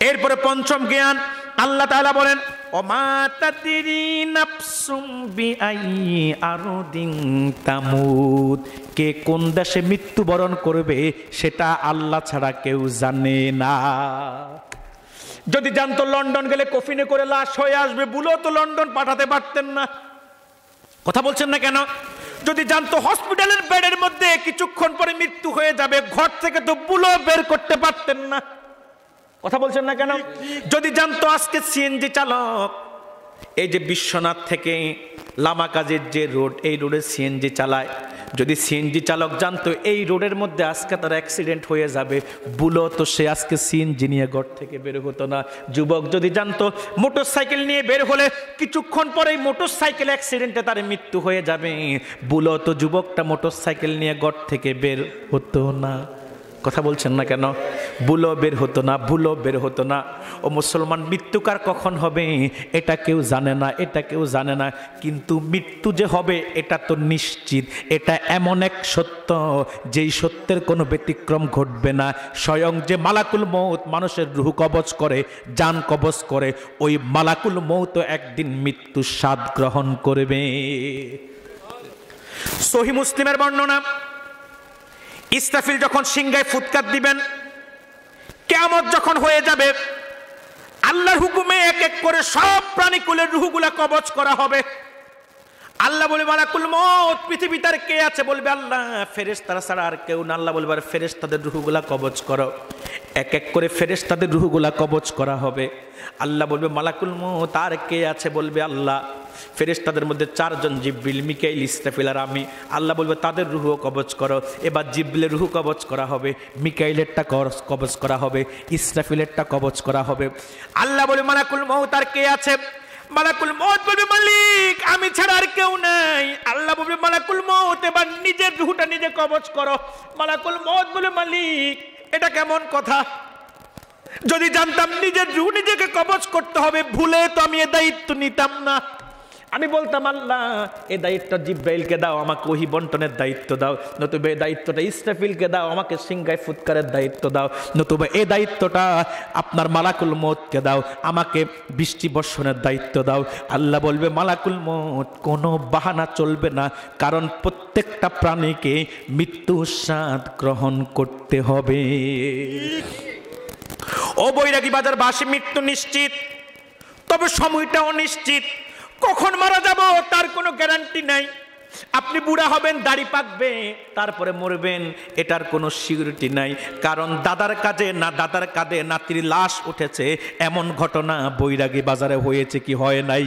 এরপরে পঞ্চম জ্ঞান, আল্লাহ তাআলা বলেন, ওমা তাদরি নাফসুম বিআইয়ি আরদিন তামুত, কে কোন দেশে মৃত্যুবরণ করবে সেটা আল্লাহ ছাড়া কেউ জানে না। যদি জানতো লন্ডন গেলে কফিনে করে লাশ হয়ে আসবে, বুলো তো লন্ডন পাঠাতে পারতেন না। কথা বলছেন না কেন? যদি জানতো হসপিটালের বেডের মধ্যে কিছুক্ষণ পরে মৃত্যু হয়ে যাবে, ঘর থেকে তো বুলো বের করতে পারতেন না। কথা বলছেন না কেন? যদি জানতো আজকে সিএনজি চালক, এই যে বিশ্বনাথ থেকে লামাকাজের যে রোড, এই রোডে সিএনজি চালায়, যদি সিএনজি চালক জানতো এই রোডের মধ্যে আজকে তার অ্যাক্সিডেন্ট হয়ে যাবে, বুলো তো সে আজকে সিএনজি নিয়ে ঘর থেকে বের হতো না। যুবক যদি জানতো মোটর সাইকেল নিয়ে বের হলে কিছুক্ষণ পরেই মোটর সাইকেল অ্যাক্সিডেন্টে তার মৃত্যু হয়ে যাবে, বুলো তো যুবকটা মোটর সাইকেল নিয়ে ঘর থেকে বের হতো না। কথা বলছেন না কেন? বুলো বের হতো না, বুলো বের হতো না। ও মুসলমান, মৃত্যুকার কখন হবে এটা কেউ জানে না, এটা কেউ জানে না, কিন্তু মৃত্যু যে হবে এটা তো নিশ্চিত। এটা এমন এক সত্য যেই সত্যের কোনো ব্যতিক্রম ঘটবে না। স্বয়ং যে মালাকুল মউত মানুষের রূহ কবজ করে, জান কবজ করে, ওই মালাকুল মউত একদিন মৃত্যুর স্বাদ গ্রহণ করবে। সহিহ মুসলিমের বর্ণনা, ইসরাফিল যখন সিংহায় ফুৎকার দিবেন, কিয়ামত যখন হয়ে যাবে, আল্লাহর হুকুমে এক এক করে সব প্রাণীকুলের রূহগুলা কবজ করা হবে। আল্লাহ বলবে, মালাকুল মউত পৃথিবীতে আর কে আছে? বলবে আল্লাহ, ফেরেশতারা ছাড়া আর কেউ না। আল্লাহ বলবে, ফেরেশতাদের রূহগুলা কবজ করো। এক এক করে ফেরেশতাদের রূহগুলা কবজ করা হবে। আল্লাহ বলবে, মালাকুল মউত আর কে আছে? বলবে আল্লাহ, ফেরেশতাদের মধ্যে 4 জন, জিবরিল, মিকাইল, ইসরাফিল আর আমি। আল্লাহ বলবে, তাদের রূহ কবজ করো। এবার জিবরিলের রূহ কবজ করা হবে, মিকাইলেরটা কবজ করা হবে, ইসরাফিলেরটা কবজ করা হবে। আল্লাহ বলবে, মালাকুল মউত আর কে আছে? মালাকুল মউত বলবে, মালিক আমি ছাড়া আর কেউ নাই। আল্লাহ বলবে, মালাকুল মউত এবার নিজের রূহটা নিজে কবজ করো। মালাকুল মউত বলবে, মালিক এটা কেমন কথা? যদি জানতাম নিজের রূহ নিজেকে কবজ করতে হবে, ভুলে তো আমি এ দায়িত্ব নিতাম না। আমি বলতাম, আল্লাহ এই দায়িত্ব জিব্রাইলকে দাও, আমাকে ওহী বন্টনের দায়িত্ব দাও, নতুবা এই দায়িত্বটা ইসরাফিলকে দাও, আমাকে সিংহায় ফুৎকারের দায়িত্ব দাও, নতুবা এই দায়িত্বটা আপনার মালাকুল মউতকে দাও, আমাকে বৃষ্টি বর্ষণের দায়িত্ব দাও। আল্লাহ বলবে, মালাকুল মউত কোনো বাহানা চলবে না, কারণ প্রত্যেকটা প্রাণীকে মৃত্যুর স্বাদ গ্রহণ করতে হবে। ও বৈরাগী বাজার বাসী, মৃত্যু নিশ্চিত, তবে সময়টা অনিশ্চিত। কখন মারা যাব তার কোনো গ্যারান্টি নাই। আপনি বুড়া হবেন, দাড়ি পাকবে, তারপরে মরবেন, এটার কোনো সিকিউরিটি নাই। কারণ দাদার কাজে না দাদার কাঁধে নাতির লাশ উঠেছে, এমন ঘটনা বৈরাগী বাজারে হয়েছে কি হয় নাই?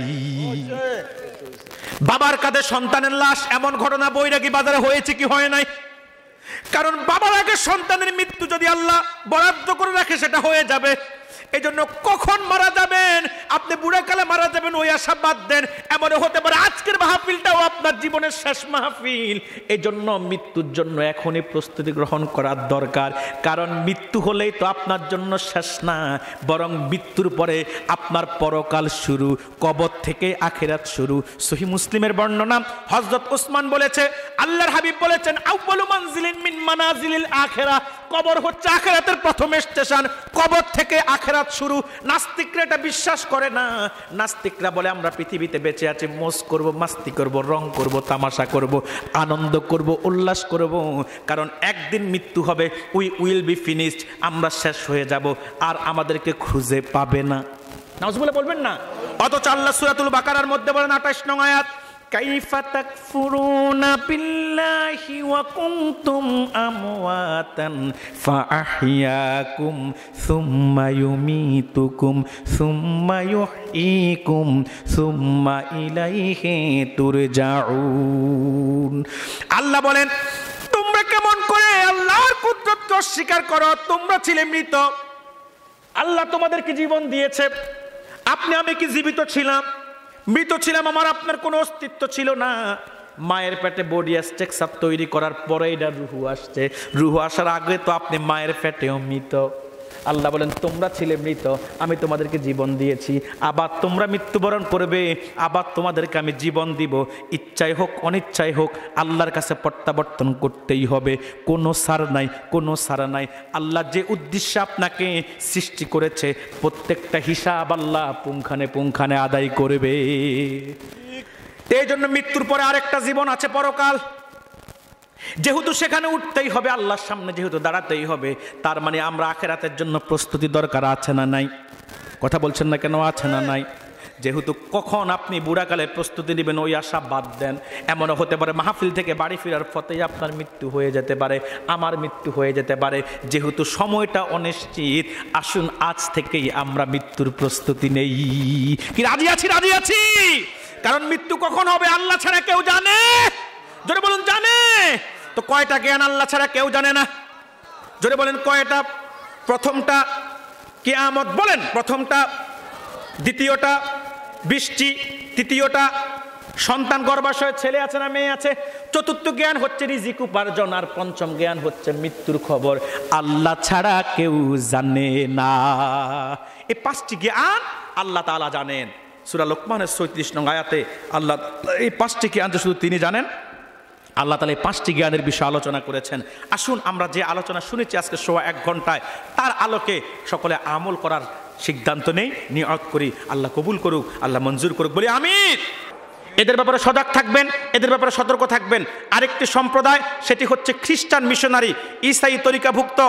বাবার কাঁধে সন্তানের লাশ, এমন ঘটনা বৈরাগী বাজারে হয়েছে কি হয় নাই? কারণ বাবার আগে সন্তানের মৃত্যু যদি আল্লাহ বরাদ্দ করে রাখে সেটা হয়ে যাবে। এই জন্য কখন মারা যাবেন, আপনি বুড়াকালে মারা যাবেন ওই আশা বাদ দেন। এমনও হতে পারে আজকের মাহফিলটাও আপনার জীবনের শেষ মাহফিল। এই জন্য মৃত্যুর জন্য এখনই প্রস্তুতি গ্রহণ করার দরকার। কারণ মৃত্যু হলেই তো আপনার জন্য শেষ না, বরং মৃত্যুর পরে আপনার পরকাল শুরু, কবর থেকে আখিরাত শুরু। সহিহ মুসলিমের বর্ণনা, হযরত ওসমান বলেছে, আল্লাহর হাবিব বলেছেন, আউয়ালু মানজিলিন মিন মানাজিলিল আখিরাহ, কবর হচ্ছে আখিরাতের প্রথম স্টেশন, কবর থেকে আখিরাত শুরু। নাস্তিকরা এটা বিশ্বাস করে না। নাস্তিকরা বলে আমরা পৃথিবীতে বেঁচে আছি, মোজ করব, মাস্তি করব, রং করব, তামাশা করব, আনন্দ করব, উল্লাস করব, কারণ একদিন মৃত্যু হবে, উই উইল বি ফিনিশড, আমরা শেষ হয়ে যাব, আর আমাদেরকে খুঁজে পাবে না। নাউজুবিল্লাহ বলবেন না? অথচ আল্লাহ সূরাতুল বাকারার মধ্যে বলেন 28 নং আয়াত, কাইফা তাকফুরুনা বিল্লাহি ওয়া কুনতুম আমওয়াতান ফাআহইয়াকুম সুম্মা ইউমীতুকুম সুম্মা ইউহয়ীকুম সুম্মা ইলাইহি তুরজাউন। আল্লাহ বলেন, তোমরা কেমন করে আল্লাহর কুদরতকে অস্বীকার করো? তোমরা ছিলে মৃত, আল্লাহ তোমাদেরকে জীবন দিয়েছে। আপনি আমি কি জীবিত ছিলাম? মৃত ছিলাম, আমার আপনার কোনো অস্তিত্ব ছিল না। মায়ের পেটে বডি স্ট্রাকচার তৈরি করার পরে এটা রুহু আসছে, রুহু আসার আগে তো আপনি মায়ের পেটেও মৃত। আল্লাহ বলেন, তোমরা ছিলে মৃত, আমি তোমাদেরকে জীবন দিয়েছি, আবার তোমরা মৃত্যুবরণ করবে, আবার তোমাদেরকে আমি জীবন দিব। ইচ্ছাই হোক অনিচ্ছাই হোক, আল্লাহর কাছে প্রত্যাবর্তন করতেই হবে। কোনো ছাড় নাই, কোনো ছাড়া নাই। আল্লাহ যে উদ্দেশ্যে আপনাকে সৃষ্টি করেছে, প্রত্যেকটা হিসাব আল্লাহ পুঙ্খানে পুঙ্খানে আদায় করবে। এই জন্য মৃত্যুর পরে আরেকটা জীবন আছে, পরকাল। যেহেতু সেখানে উঠতেই হবে, আল্লাহর সামনে যেহেতু দাঁড়াতেই হবে, তার মানে আমরা আখিরাতের জন্য প্রস্তুতি দরকার আছে না নাই? কথা বলছেন না কেন? আছে না নাই? যেহেতু কখন আপনি বুড়াকালে প্রস্তুতি নেবেন ওই আশা বাদ দেন। এমনও হতে পারে মাহফিল থেকে বাড়ি ফেরার পথেই আপনার মৃত্যু হয়ে যেতে পারে, আমার মৃত্যু হয়ে যেতে পারে। যেহেতু সময়টা অনিশ্চিত, আসুন আজ থেকেই আমরা মৃত্যুর প্রস্তুতি নেই। কি রাজি আছি? রাজি আছি। কারণ মৃত্যু কখন হবে আল্লাহ ছাড়া কেউ জানে? জোরে বলুন, জানে? তো কয়টা জ্ঞান আল্লাহ ছাড়া কেউ জানে না? জোরে বলেন কয়টা? প্রথমটা কিয়ামত, বলেন প্রথমটা, দ্বিতীয়টা বৃষ্টি, তৃতীয়টা সন্তান গর্ভাশয়ে ছেলে আছে না মেয়ে আছে, চতুর্থ জ্ঞান হচ্ছে রিজিক উপার্জন, আর পঞ্চম জ্ঞান হচ্ছে মৃত্যুর খবর। আল্লাহ ছাড়া কেউ জানে না। এই 5টি জ্ঞান আল্লাহ তাআলা জানেন। সূরা লোকমানের 34 নং আয়াতে আল্লাহ এই 5টি জ্ঞান শুধু তিনি জানেন। আল্লাহ তাআলা এই 5টি জ্ঞানের বিষয়ে আলোচনা করেছেন। আসুন আমরা যে আলোচনা শুনেছি আজকে সোয়া 1 ঘন্টায়, তার আলোকে সকলে আমল করার সিদ্ধান্ত নেই, নিয়ত করি। আল্লাহ কবুল করুক, আল্লাহ মঞ্জুর করুক, বলি আমিন। এদের ব্যাপারে সজাগ থাকবেন, এদের ব্যাপারে সতর্ক থাকবেন। আরেকটি সম্প্রদায়, সেটি হচ্ছে খ্রিস্টান মিশনারি, ঈসাই তরিকাভুক্ত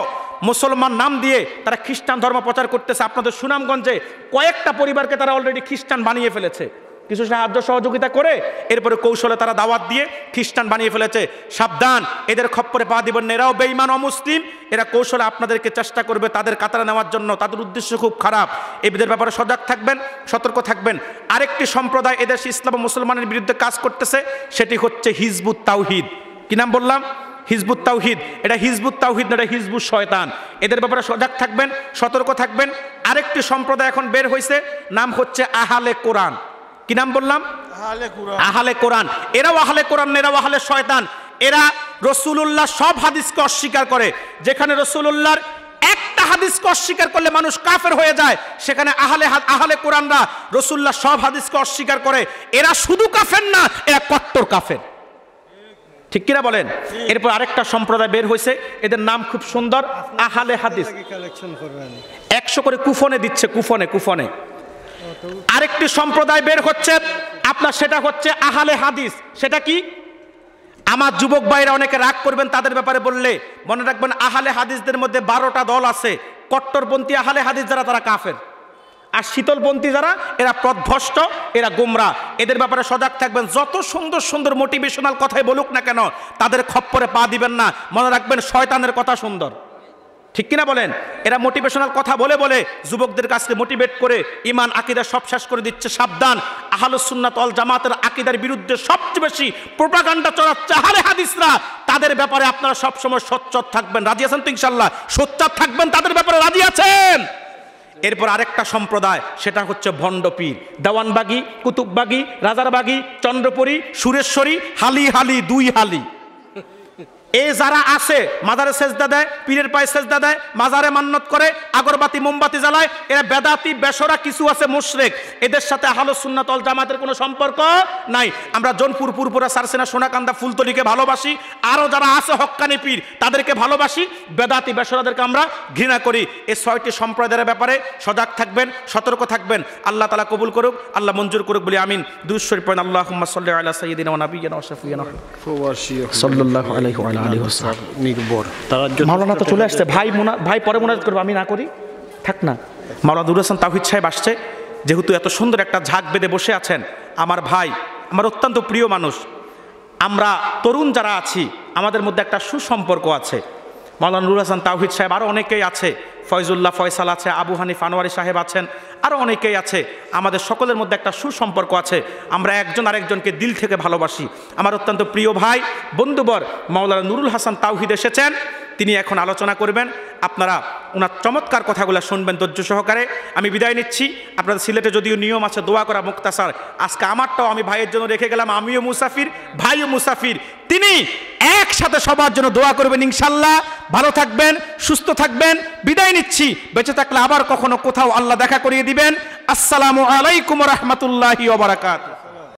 মুসলমান নাম দিয়ে তারা খ্রিস্টান ধর্ম প্রচার করতেছে। আপনাদের সুনামগঞ্জে কয়েকটা পরিবারকে তারা অলরেডি খ্রিস্টান বানিয়ে ফেলেছে, কিছু সাহায্য সহযোগিতা করে, এরপরে কৌশলে তারা দাওয়াত দিয়ে খ্রিস্টান বানিয়ে ফেলেছে। সাবধান, এদের খপ্পরে পা দিবেন না, এরাও বেঈমান অমুসলিম। এরা কৌশলে আপনাদেরকে চেষ্টা করবে তাদের কাতারে নেওয়ার জন্য, তাদের উদ্দেশ্য খুব খারাপ। এদের ব্যাপারে সজাগ থাকবেন, সতর্ক থাকবেন। আরেকটি সম্প্রদায় এদেশ ইসলাম ও মুসলমানের বিরুদ্ধে কাজ করতেছে, সেটি হচ্ছে হিজবুত তাওহীদ। কি নাম বললাম? হিজবুত তাওহীদ। এটা হিজবুত তাওহীদ না, এটা হিজবুত শয়তান। এদের ব্যাপারে সজাগ থাকবেন, সতর্ক থাকবেন। আরেকটি সম্প্রদায় এখন বের হয়েছে, নাম হচ্ছে আহলে কোরআন। কি নাম বললাম? আহলে কোরআন। এরাও আহলে কোরআন, এরাও আহলে শয়তান। এরা রাসূলুল্লাহ সব হাদিসকে অস্বীকার করে। যেখানে রাসূলুল্লাহর একটা হাদিসকে অস্বীকার করলে মানুষ কাফের হয়ে যায়, সেখানে আহলে কোরআনরা রাসূলুল্লাহ সব হাদিসকে অস্বীকার করে। এরা শুধু কাফের না, এরা কট্টর কাফের। ঠিক কিনা বলেন? এরপর আরেকটা সম্প্রদায় বের হয়েছে, এদের নাম খুব সুন্দর, আহলে হাদিস। 100 করে কুফনে দিচ্ছে, কুফনে কুফনে। আরেকটি সম্প্রদায় বের হচ্ছে আপনার, সেটা হচ্ছে আহলে হাদিস। সেটা কি? আমার যুবক ভাইরা অনেকে রাগ করবেন তাদের ব্যাপারে বললে, মনে রাখবেন আহলে হাদিসদের মধ্যে 12টা দল আছে। কট্টরপন্থী আহলে হাদিস যারা, তারা কাফের। আর শীতলপন্থী যারা এরা পথভ্রষ্ট, এরা গোমরা। এদের ব্যাপারে সজাগ থাকবেন। যত সুন্দর সুন্দর মোটিভেশনাল কথাই বলুক না কেন, তাদের খপ্পরে পা দিবেন না। মনে রাখবেন শয়তানের কথা সুন্দর, ঠিক কিনা বলেন? এরা মোটিভেশনাল কথা বলে বলে যুবকদের কাছে মোটিভেট করে ইমান আকিদা সব শেষ করে দিচ্ছে। সাবধান, আহলুস সুন্নাত ওয়াল জামাতের আকিদার বিরুদ্ধে সবচেয়ে বেশি প্রোপাগান্ডা চড়াচ্ছে আহলে হাদিসরা। তাদের ব্যাপারে আপনারা সবসময় সোচ্চার থাকবেন। রাজি আছেন তো ইনশাআল্লাহ? সোচ্চার থাকবেন, তাদের ব্যাপারে রাজি আছেন? এরপর আরেকটা সম্প্রদায়, সেটা হচ্ছে ভণ্ডপীর। দেওয়ানবাগি, কুতুববাগি, রাজারবাগি, চন্দ্রপুরী, সুরেশ্বরী, হালি হালি দুই হালি। এ যারা আছে মাজারে সেজদা দেয়, পীরের পায়ে সেজদা দেয়, মাজারে মান্নত করে, আগরবাতি মোমবাতি জ্বালায়, এরা বেদাতি বেশরা কিছু আছে মুশরিক। এদের সাথে আহলুস সুন্নাত ওয়াল জামাতের কোনো সম্পর্ক নাই। আমরা জোনপুর, পুরপুরা, সারসিনা, সোনাকান্দা, ফুলতলিকে ভালোবাসি। আরও যারা আছে হক্কানি পীর তাদেরকে ভালোবাসি। বেদাতি বেশরাদেরকে আমরা ঘৃণা করি। এই 6টি সম্প্রদায়ের ব্যাপারে সজাগ থাকবেন, সতর্ক থাকবেন। আল্লাহ তাআলা কবুল করুক, আল্লাহ মঞ্জুর করুক বলি আমিন। দুরূদ শরীফ পড়েন। আল্লাহুম্মা সাল্লি আলা সাইয়্যিদিনা ওয়া নাবিয়্যিনা ওয়া শাফিয়িনা সাল্লাল্লাহু আলাইহি ওয়া আলিহি ওয়াসাল্লাম। মাওলানা তো চলে আসছে। ভাই পরে মোনাজাত করবে, আমি না করি? থাক না। মাওলানা নুরুল হাসান তাওহীদ সাহেব আসছে। যেহেতু এত সুন্দর একটা ঝাঁক বেঁধে বসে আছেন, আমার ভাই, আমার অত্যন্ত প্রিয় মানুষ। আমরা তরুণ যারা আছি আমাদের মধ্যে একটা সুসম্পর্ক আছে। মাওলানা নুরুল হাসান তাওহীদ সাহেব, আরও অনেকেই আছে, ফয়জুল্লাহ ফয়সাল আছে, আবু হানিফ আনোয়ারি সাহেব আছেন, আরও অনেকেই আছে। আমাদের সকলের মধ্যে একটা সুসম্পর্ক আছে। আমরা একজন আরেকজনকে দিল থেকে ভালোবাসি। আমার অত্যন্ত প্রিয় ভাই বন্ধুবর মাওলানা নুরুল হাসান তাওহীদ এসেছেন। তিনি এখন আলোচনা করবেন। আপনারা ওনার চমৎকার কথাগুলো শুনবেন ধৈর্য সহকারে। আমি বিদায় নিচ্ছি। আপনাদের সিলেটে যদিও নিয়ম আছে দোয়া করা মুক্তাসার, আজকে আমারটাও আমি ভাইয়ের জন্য রেখে গেলাম। আমিও মুসাফির, ভাইও মুসাফির। তিনি একসাথে সবার জন্য দোয়া করবেন ইনশাল্লাহ। ভালো থাকবেন, সুস্থ থাকবেন। বিদায় নিচ্ছি। বেঁচে থাকলে আবার কখনো কোথাও আল্লাহ দেখা করিয়ে দিবেন। আসসালামু আলাইকুম ওয়া রাহমাতুল্লাহি ওয়া বারাকাতুহু।